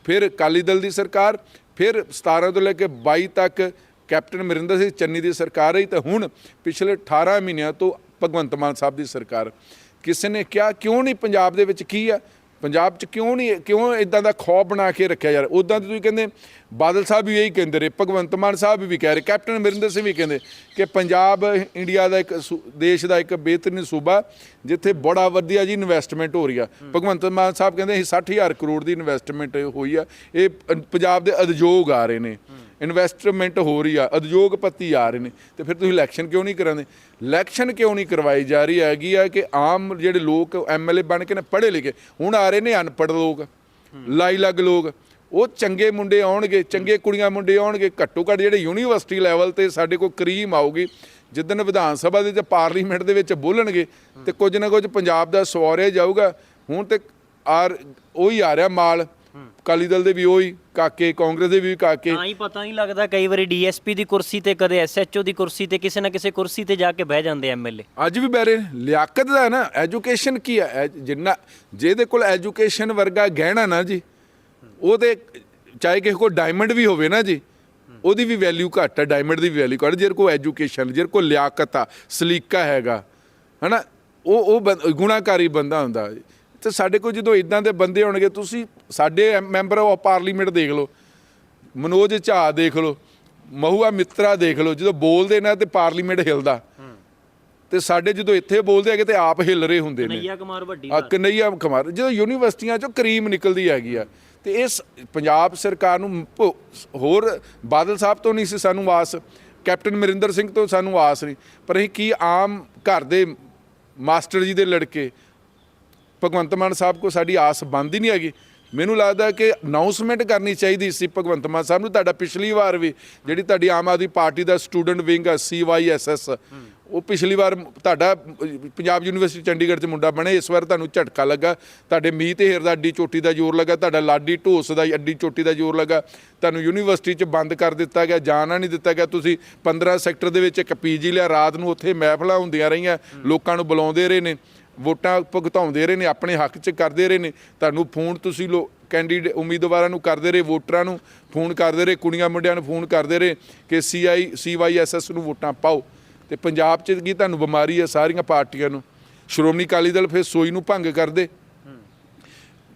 ਫਿਰ ਅਕਾਲੀ ਦਲ ਦੀ ਸਰਕਾਰ, ਫਿਰ 17 ਤੋਂ ਲੈ ਕੇ 22 ਤੱਕ ਕੈਪਟਨ ਅਮਰਿੰਦਰ ਸਿੰਘ ਚੰਨੀ ਦੀ ਸਰਕਾਰ ਰਹੀ, ਤੇ ਹੁਣ ਪਿਛਲੇ 18 ਮਹੀਨਿਆਂ ਤੋਂ ਭਗਵੰਤ ਮਾਨ ਸਾਹਿਬ ਦੀ ਸਰਕਾਰ। ਕਿਸੇ ਨੇ ਕਿਹਾ ਕਿਉਂ ਨਹੀਂ ਪੰਜਾਬ ਦੇ ਵਿੱਚ ਕੀ ਆ, ਪੰਜਾਬ 'ਚ ਕਿਉਂ ਇਦਾਂ ਦਾ ਖੌਫ ਬਣਾ ਕੇ ਰੱਖਿਆ ਯਾਰ? ਉੱਦਾਂ ਤਾਂ ਤੁਸੀਂ ਕਹਿੰਦੇ ਬਾਦਲ ਸਾਹਿਬ ਵੀ ਇਹੀ ਕਹਿੰਦੇ ਰਹੇ, ਭਗਵੰਤ ਮਾਨ ਸਾਹਿਬ ਵੀ ਕਹਿ ਰਹੇ, ਕੈਪਟਨ ਅਮਰਿੰਦਰ ਸਿੰਘ ਵੀ ਕਹਿੰਦੇ ਕਿ ਪੰਜਾਬ ਇੰਡੀਆ ਦਾ ਇੱਕ ਦੇਸ਼ ਦਾ ਇੱਕ ਬਿਹਤਰੀਨ ਸੂਬਾ ਜਿੱਥੇ ਬੜਾ ਵਧੀਆ ਜੀ ਇਨਵੈਸਟਮੈਂਟ ਹੋ ਰਹੀ ਆ। ਭਗਵੰਤ ਮਾਨ ਸਾਹਿਬ ਕਹਿੰਦੇ ਅਸੀਂ 60,000 ਕਰੋੜ ਦੀ ਇਨਵੈਸਟਮੈਂਟ ਹੋਈ ਆ, ਇਹ ਪੰਜਾਬ ਦੇ ਉਦਯੋਗ ਆ ਰਹੇ ਨੇ, ਇਨਵੈਸਟਮੈਂਟ ਹੋ ਰਹੀ ਆ, ਉਦਯੋਗਪਤੀ ਆ ਰਹੇ ਨੇ, ਤੇ ਫਿਰ ਤੁਸੀਂ ਇਲੈਕਸ਼ਨ ਕਿਉਂ ਨਹੀਂ ਕਰਾਉਂਦੇ? ਇਲੈਕਸ਼ਨ ਕਿਉਂ ਨਹੀਂ ਕਰਵਾਈ ਜਾ ਰਹੀ ਹੈਗੀ ਆ ਕਿ ਆਮ ਜਿਹੜੇ ਲੋਕ MLA ਬਣ ਕੇ ਨੇ ਪੜ੍ਹੇ ਲਿਖੇ, ਹੁਣ ਆ ਰਹੇ ਨੇ ਅਨਪੜ੍ਹ ਲੋਕ, ਲਾਈ ਲੱਗ ਲੋਕ, ਉਹ ਚੰਗੇ ਮੁੰਡੇ ਆਉਣਗੇ, ਚੰਗੇ ਕੁੜੀਆਂ ਮੁੰਡੇ ਆਉਣਗੇ, ਘੱਟੋ ਘੱਟ ਜਿਹੜੇ ਯੂਨੀਵਰਸਿਟੀ ਲੈਵਲ ਤੇ ਸਾਡੇ ਕੋਲ ਕਰੀਮ ਆਊਗੀ, ਜਿੱਦਣ ਵਿਧਾਨ ਸਭਾ ਦੇ ਤੇ ਪਾਰਲੀਮੈਂਟ ਦੇ ਵਿੱਚ ਬੋਲਣਗੇ ਤੇ ਕੁਝ ਨਾ ਕੁਝ ਪੰਜਾਬ ਦਾ ਸਵਾਰਿਆ ਜਾਊਗਾ। ਹੁਣ ਤੇ ਉਹੀ ਆ ਰਿਹਾ ਮਾਲ, ਅਕਾਲੀ ਦਲ ਦੇ ਵੀ ਉਹੀ ਕਾਕੇ, ਕਾਂਗਰਸ ਦੇ ਵੀ ਕਾਕੇ। ਤਾਂ ਹੀ ਪਤਾ ਨਹੀਂ ਲੱਗਦਾ, ਕਈ ਵਾਰੀ DSP ਦੀ ਕੁਰਸੀ ਤੇ, ਕਦੇ SHO ਦੀ ਕੁਰਸੀ ਤੇ, ਕਿਸੇ ਨਾ ਕਿਸੇ ਕੁਰਸੀ ਤੇ ਜਾ ਕੇ ਬਹਿ ਜਾਂਦੇ MLA। ਅੱਜ ਵੀ ਬਹਿ ਰਹੇ ਨੇ। ਲਿਆਕਤ ਦਾ ਨਾ, ਐਜੂਕੇਸ਼ਨ ਕੀ ਹੈ, ਜਿੰਨਾ ਜਿਹਦੇ ਕੋਲ ਐਜੂਕੇਸ਼ਨ ਵਰਗਾ ਗਹਿਣਾ ਨਾ ਜੀ, ਉਹਦੇ ਚਾਹੇ ਕਿਸੇ ਕੋਲ ਡਾਇਮੰਡ ਵੀ ਹੋਵੇ ਨਾ ਜੀ, ਉਹਦੀ ਵੀ ਵੈਲਿਊ ਘੱਟ ਹੈ, ਡਾਇਮੰਡ ਦੀ ਵੀ ਵੈਲਿਊ ਘੱਟ। ਜਿਹਦੇ ਕੋਲ ਐਜੂਕੇਸ਼ਨ, ਜਿਹਦੇ ਕੋਲ ਲਿਆਕਤ ਆ, ਸਲੀਕਾ ਹੈਗਾ, ਹੈ ਨਾ, ਉਹ ਗੁਣਾਕਾਰੀ ਬੰਦਾ ਹੁੰਦਾ। ਤੇ ਸਾਡੇ ਕੋਲ ਜਦੋਂ ਇਦਾਂ ਦੇ ਬੰਦੇ ਹੋਣਗੇ, ਤੁਸੀਂ ਸਾਡੇ ਮੈਂਬਰ ਆਫ ਪਾਰਲੀਮੈਂਟ ਦੇਖ ਲਓ, ਮਨੋਜ ਝਾਅ ਦੇਖ ਲਓ, ਮਹੂਆ ਮਿੱਤਰਾ ਦੇਖ ਲਓ, ਜਦੋਂ ਬੋਲਦੇ ਨਾ ਤੇ ਪਾਰਲੀਮੈਂਟ ਹਿਲਦਾ, ਤੇ ਸਾਡੇ ਜਦੋਂ ਇੱਥੇ ਬੋਲਦੇ ਹੈਗੇ ਤੇ ਆਪ ਹਿੱਲ ਰਹੇ ਹੁੰਦੇ ਨੇ। ਕਨਈਆ ਕੁਮਾਰ ਵੱਡੀ ਕਨਈਆ ਕੁਮਾਰ, ਜਦੋਂ ਯੂਨੀਵਰਸਿਟੀਆਂ 'ਚੋਂ ਕਰੀਮ ਨਿਕਲਦੀ ਹੈਗੀ ਆ, ਤੇ ਇਸ ਪੰਜਾਬ ਸਰਕਾਰ ਨੂੰ ਹੋਰ ਬਾਦਲ ਸਾਹਿਬ ਤੋਂ ਨਹੀਂ ਸੀ ਸਾਨੂੰ ਆਸ, ਕੈਪਟਨ ਅਮਰਿੰਦਰ ਸਿੰਘ ਤੋਂ ਸਾਨੂੰ ਆਸ ਨਹੀਂ, ਪਰ ਅਸੀਂ ਕੀ ਆਮ ਘਰ ਦੇ ਮਾਸਟਰ ਜੀ ਦੇ ਲੜਕੇ ਭਗਵੰਤ ਮਾਨ ਸਾਹਿਬ ਕੋਲ ਸਾਡੀ ਆਸ ਬਣਦੀ ਨਹੀਂ ਹੈਗੀ। ਮੈਨੂੰ ਲੱਗਦਾ ਕਿ ਅਨਾਊਂਸਮੈਂਟ ਕਰਨੀ ਚਾਹੀਦੀ ਸੀ ਭਗਵੰਤ ਮਾਨ ਸਾਹਿਬ ਨੂੰ। ਤੁਹਾਡਾ ਪਿਛਲੀ ਵਾਰ ਵੀ ਜਿਹੜੀ ਤੁਹਾਡੀ ਆਮ ਆਦਮੀ ਪਾਰਟੀ ਦਾ ਸਟੂਡੈਂਟ ਵਿੰਗ ਆ CYSS, ਉਹ ਪਿਛਲੀ ਵਾਰ ਤੁਹਾਡਾ ਪੰਜਾਬ ਯੂਨੀਵਰਸਿਟੀ ਚੰਡੀਗੜ੍ਹ 'ਚ ਮੁੰਡਾ ਬਣੇ, ਇਸ ਵਾਰ ਤੁਹਾਨੂੰ ਝਟਕਾ ਲੱਗਾ, ਤੁਹਾਡੇ ਮੀਤ ਹੇਰ ਦਾ ਅੱਡੀ ਚੋਟੀ ਦਾ ਜ਼ੋਰ ਲੱਗਾ, ਤੁਹਾਡਾ ਲਾਡੀ ਢੋਸ ਦਾ ਅੱਡੀ ਚੋਟੀ ਦਾ ਜ਼ੋਰ ਲੱਗਾ, ਤੁਹਾਨੂੰ ਯੂਨੀਵਰਸਿਟੀ 'ਚ ਬੰਦ ਕਰ ਦਿੱਤਾ ਗਿਆ, ਜਾਣਾ ਨਹੀਂ ਦਿੱਤਾ ਗਿਆ। ਤੁਸੀਂ 15 ਸੈਕਟਰ ਦੇ ਵਿੱਚ ਇੱਕ PG ਲਿਆ, ਰਾਤ ਨੂੰ ਉੱਥੇ ਮਹਿਫਲਾਂ ਹੁੰਦੀਆਂ ਰਹੀਆਂ, ਲੋਕਾਂ ਨੂੰ ਬੁਲਾਉਂਦੇ ਰਹੇ ਨੇ, ਵੋਟਾਂ ਭੁਗਤਾਉਂਦੇ ਰਹੇ ਨੇ, ਆਪਣੇ ਹੱਕ 'ਚ ਕਰਦੇ ਰਹੇ ਨੇ। ਤੁਹਾਨੂੰ ਫੋਨ ਤੁਸੀਂ ਕੈਂਡੀਡੇਟ ਉਮੀਦਵਾਰਾਂ ਨੂੰ ਕਰਦੇ ਰਹੇ, ਵੋਟਰਾਂ ਨੂੰ ਫੋਨ ਕਰਦੇ ਰਹੇ, ਕੁੜੀਆਂ ਮੁੰਡਿਆਂ ਨੂੰ ਫੋਨ ਕਰਦੇ ਰਹੇ ਕਿ CYSS ਨੂੰ ਵੋਟਾਂ ਪਾਓ। ਤੇ ਪੰਜਾਬ 'ਚ ਕੀ ਤੁਹਾਨੂੰ ਬਿਮਾਰੀ ਹੈ ਸਾਰੀਆਂ ਪਾਰਟੀਆਂ ਨੂੰ? ਸ਼੍ਰੋਮਣੀ ਅਕਾਲੀ ਦਲ ਫਿਰ ਸੋਈ ਨੂੰ ਭੰਗ ਕਰਦੇ,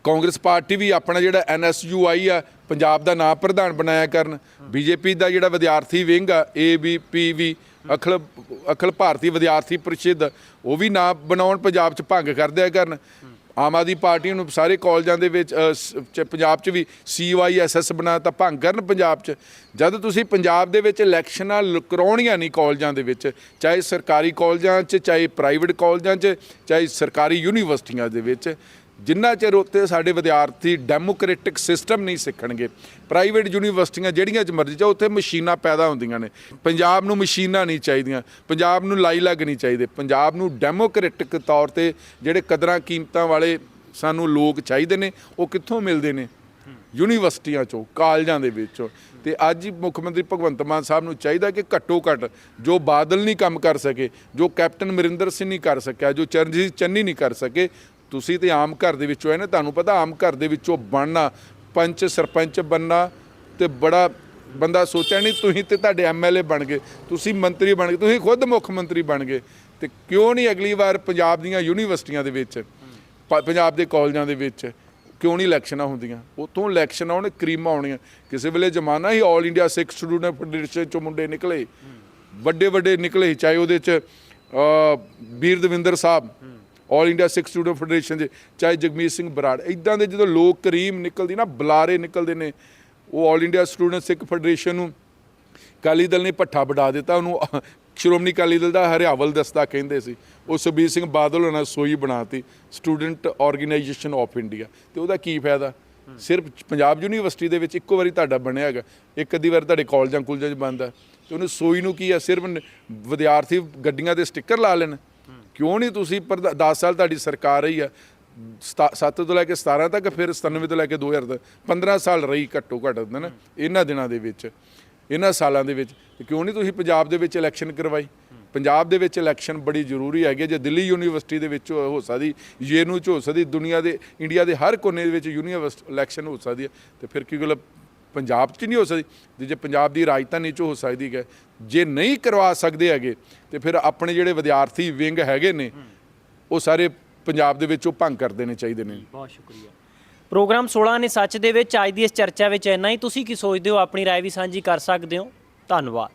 ਕਾਂਗਰਸ ਪਾਰਟੀ ਵੀ ਆਪਣਾ ਜਿਹੜਾ NSUI ਆ ਪੰਜਾਬ ਦਾ ਨਾਮ ਪ੍ਰਧਾਨ ਬਣਾਇਆ ਕਰਨ, BJP ਦਾ ਜਿਹੜਾ ਵਿਦਿਆਰਥੀ ਵਿੰਗ ਆ ABPV ਅਖਿਲ ਭਾਰਤੀ ਵਿਦਿਆਰਥੀ ਪਰਿਸ਼ਦ, ਉਹ ਵੀ ਨਾਂ ਬਣਾਉਣ ਪੰਜਾਬ 'ਚ ਭੰਗ ਕਰਦਿਆ ਕਰਨ। ਆਮ ਆਦਮੀ ਪਾਰਟੀ ਨੂੰ ਸਾਰੇ ਕਾਲਜਾਂ ਦੇ ਵਿੱਚ ਪੰਜਾਬ 'ਚ ਵੀ CYSS ਬਣਾ ਤਾਂ ਭੰਗ ਕਰਨ ਪੰਜਾਬ 'ਚ। ਜਦ ਤੁਸੀਂ ਪੰਜਾਬ ਦੇ ਵਿੱਚ ਇਲੈਕਸ਼ਨਾਂ ਕਰਾਉਣੀਆਂ ਨਹੀਂ ਕਾਲਜਾਂ ਦੇ ਵਿੱਚ, ਚਾਹੇ ਸਰਕਾਰੀ ਕਾਲਜਾਂ 'ਚ, ਚਾਹੇ ਪ੍ਰਾਈਵੇਟ ਕਾਲਜਾਂ 'ਚ, ਚਾਹੇ ਸਰਕਾਰੀ ਯੂਨੀਵਰਸਿਟੀਆਂ ਦੇ ਵਿੱਚ, ਜਿੰਨਾ ਚਿਰ ਉੱਥੇ ਸਾਡੇ ਵਿਦਿਆਰਥੀ ਡੈਮੋਕ੍ਰੈਟਿਕ ਸਿਸਟਮ ਨਹੀਂ ਸਿੱਖਣਗੇ, ਪ੍ਰਾਈਵੇਟ ਯੂਨੀਵਰਸਿਟੀਆਂ ਜਿਹੜੀਆਂ 'ਚ ਮਰਜ਼ੀ ਜਾਓ, ਉੱਥੇ ਮਸ਼ੀਨਾਂ ਪੈਦਾ ਹੁੰਦੀਆਂ ਨੇ। ਪੰਜਾਬ ਨੂੰ ਮਸ਼ੀਨਾਂ ਨਹੀਂ ਚਾਹੀਦੀਆਂ, ਪੰਜਾਬ ਨੂੰ ਲਾਈ ਲੱਗ ਨਹੀਂ ਚਾਹੀਦੇ, ਪੰਜਾਬ ਨੂੰ ਡੈਮੋਕ੍ਰੈਟਿਕ ਤੌਰ 'ਤੇ ਜਿਹੜੇ ਕਦਰਾਂ ਕੀਮਤਾਂ ਵਾਲੇ ਸਾਨੂੰ ਲੋਕ ਚਾਹੀਦੇ ਨੇ, ਉਹ ਕਿੱਥੋਂ ਮਿਲਦੇ ਨੇ? ਯੂਨੀਵਰਸਿਟੀਆਂ 'ਚੋਂ, ਕਾਲਜਾਂ ਦੇ ਵਿੱਚੋਂ। ਤੇ ਅੱਜ ਹੀ ਮੁੱਖ ਮੰਤਰੀ ਭਗਵੰਤ ਮਾਨ ਸਾਹਿਬ ਨੂੰ ਚਾਹੀਦਾ ਕਿ ਘੱਟੋ ਘੱਟ ਜੋ ਬਾਦਲ ਨਹੀਂ ਕੰਮ ਕਰ ਸਕੇ, ਜੋ ਕੈਪਟਨ ਅਮਰਿੰਦਰ ਸਿੰਘ ਨਹੀਂ ਕਰ ਸਕਿਆ, ਜੋ ਚਰਨਜੀਤ ਚੰਨੀ ਨਹੀਂ ਕਰ ਸਕੇ, ਤੁਸੀਂ ਤੇ ਆਮ ਘਰ ਦੇ ਵਿੱਚੋਂ ਹੈ ਨਾ, ਤੁਹਾਨੂੰ ਪਤਾ ਆਮ ਘਰ ਦੇ ਵਿੱਚੋਂ ਬਣਨਾ, ਪੰਚ ਸਰਪੰਚ ਬਣਨਾ ਤੇ ਬੜਾ ਬੰਦਾ ਸੋਚਿਆ ਨਹੀਂ। ਤੁਸੀਂ ਤੇ ਤੁਹਾਡੇ MLA ਬਣ ਗਏ, ਤੁਸੀਂ ਮੰਤਰੀ ਬਣ ਗਏ, ਤੁਸੀਂ ਖੁਦ ਮੁੱਖ ਮੰਤਰੀ ਬਣ ਗਏ, ਤੇ ਕਿਉਂ ਨਹੀਂ ਅਗਲੀ ਵਾਰ ਪੰਜਾਬ ਦੀਆਂ ਯੂਨੀਵਰਸਿਟੀਆਂ ਦੇ ਵਿੱਚ, ਪੰਜਾਬ ਦੇ ਕਾਲਜਾਂ ਦੇ ਵਿੱਚ ਕਿਉਂ ਨਹੀਂ ਇਲੈਕਸ਼ਨਾਂ ਹੁੰਦੀਆਂ? ਉੱਥੋਂ ਇਲੈਕਸ਼ਨ ਆਉਣ, ਕਰੀਮਾਂ ਆਉਣੀਆਂ। ਕਿਸੇ ਵੇਲੇ ਜ਼ਮਾਨਾ ਹੀ ਆਲ ਇੰਡੀਆ ਸਿੱਖ ਸਟੂਡੈਂਟ ਫੈਡਰੇਸ਼ਨ ਚੋਂ ਮੁੰਡੇ ਨਿਕਲੇ, ਵੱਡੇ ਵੱਡੇ ਨਿਕਲੇ, ਚਾਹੇ ਉਹਦੇ 'ਚ ਵੀਰ ਦਵਿੰਦਰ ਸਾਹਿਬ ਆਲ ਇੰਡੀਆ ਸਿੱਖ ਸਟੂਡੈਂਟ ਫੈਡਰੇਸ਼ਨ ਦੇ, ਚਾਹੇ ਜਗਮੀਤ ਸਿੰਘ ਬਰਾੜ, ਇੱਦਾਂ ਦੇ ਜਦੋਂ ਲੋਕ ਕਰੀਮ ਨਿਕਲਦੀ ਨਾ, ਬੁਲਾਰੇ ਨਿਕਲਦੇ ਨੇ, ਉਹ ਆਲ ਇੰਡੀਆ ਸਟੂਡੈਂਟ ਸਿੱਖ ਫੈਡਰੇਸ਼ਨ ਨੂੰ ਅਕਾਲੀ ਦਲ ਨੇ ਭੱਠਾ ਵਡਾ ਦਿੱਤਾ, ਉਹਨੂੰ ਸ਼੍ਰੋਮਣੀ ਅਕਾਲੀ ਦਲ ਦਾ ਹਰਿਆਵਲ ਦਸਤਾ ਕਹਿੰਦੇ ਸੀ। ਉਹ ਸੁਖਬੀਰ ਸਿੰਘ ਬਾਦਲ ਹੋਣਾ ਸੋਈ ਬਣਾਤੀ ਸਟੂਡੈਂਟ ਆਰਗੇਨਾਈਜੇਸ਼ਨ ਆਫ ਇੰਡੀਆ। ਤੇ ਉਹਦਾ ਕੀ ਫਾਇਦਾ? ਸਿਰਫ ਪੰਜਾਬ ਯੂਨੀਵਰਸਿਟੀ ਦੇ ਵਿੱਚ ਇੱਕੋ ਵਾਰੀ ਤੁਹਾਡਾ ਬਣਿਆ ਹੈਗਾ, ਇੱਕ ਅੱਧੀ ਵਾਰ ਤੁਹਾਡੇ ਕਾਲਜਾਂ ਕੁਲਜਾਂ 'ਚ ਬਣਦਾ, ਤੇ ਉਹਨੂੰ ਸੋਈ ਨੂੰ ਕੀ ਆ? ਸਿਰਫ ਵਿਦਿਆਰਥੀ ਗੱਡੀਆਂ ਦੇ ਸਟicker ਲਾ ਲੈਣ। ਕਿਉਂ ਨਹੀਂ ਤੁਸੀਂ 10 ਸਾਲ ਤੁਹਾਡੀ ਸਰਕਾਰ ਰਹੀ ਆ, 7 ਤੋਂ ਲੈ ਕੇ 17 ਤੱਕ, ਫਿਰ 97 ਤੋਂ ਲੈ ਕੇ 2000 ਤੱਕ 15 ਸਾਲ ਰਹੀ ਘੱਟੋ ਘੱਟ ਹੁੰਦਾ ਨਾ ਇਹਨਾਂ ਦਿਨਾਂ ਦੇ ਵਿੱਚ, ਇਹਨਾਂ ਸਾਲਾਂ ਦੇ ਵਿੱਚ। ਕਿਉਂ ਨਹੀਂ ਤੁਸੀਂ ਪੰਜਾਬ ਦੇ ਵਿੱਚ ਇਲੈਕਸ਼ਨ ਕਰਵਾਈ? ਪੰਜਾਬ ਦੇ ਵਿੱਚ ਇਲੈਕਸ਼ਨ ਬੜੀ ਜ਼ਰੂਰੀ ਹੈਗੀ। ਜੇ ਦਿੱਲੀ ਯੂਨੀਵਰਸਿਟੀ ਦੇ ਵਿੱਚ ਹੋ ਸਕਦੀ, ਯੇਨੂ 'ਚ ਹੋ ਸਕਦੀ, ਦੁਨੀਆ ਦੇ ਇੰਡੀਆ ਦੇ ਹਰ ਕੋਨੇ ਦੇ ਵਿੱਚ ਯੂਨੀਵਰਸਿਟੀ ਇਲੈਕਸ਼ਨ ਹੋ ਸਕਦੀ ਹੈ, ਤੇ ਫਿਰ ਕੀ ਗੱਲ ਪੰਜਾਬ 'ਚ ਨਹੀਂ ਹੋ ਸਕਦੀ? ਤੇ ਜੇ ਪੰਜਾਬ ਦੀ ਰਾਜਧਾਨੀ 'ਚ ਹੋ ਸਕਦੀ ਹੈ, ਜੇ ਨਹੀਂ ਕਰਵਾ ਸਕਦੇ ਹੈਗੇ, ਤੇ ਫਿਰ ਆਪਣੇ ਜਿਹੜੇ ਵਿਦਿਆਰਥੀ ਵਿੰਗ ਹੈਗੇ ਨੇ ਉਹ ਸਾਰੇ ਪੰਜਾਬ ਦੇ ਵਿੱਚ ਉਹ ਭੰਗ ਕਰ ਦੇਣੇ ਚਾਹੀਦੇ ਨੇ। ਬਹੁਤ ਸ਼ੁਕਰੀਆ। ਪ੍ਰੋਗਰਾਮ 16 ਨੇ ਸੱਚ ਦੇ ਵਿੱਚ ਅੱਜ ਦੀ ਇਸ ਚਰਚਾ ਵਿੱਚ ਇੰਨਾ ਹੀ। ਤੁਸੀਂ ਕੀ ਸੋਚਦੇ ਹੋ? ਆਪਣੀ ਰਾਏ ਵੀ ਸਾਂਝੀ ਕਰ ਸਕਦੇ ਹੋ। ਧੰਨਵਾਦ।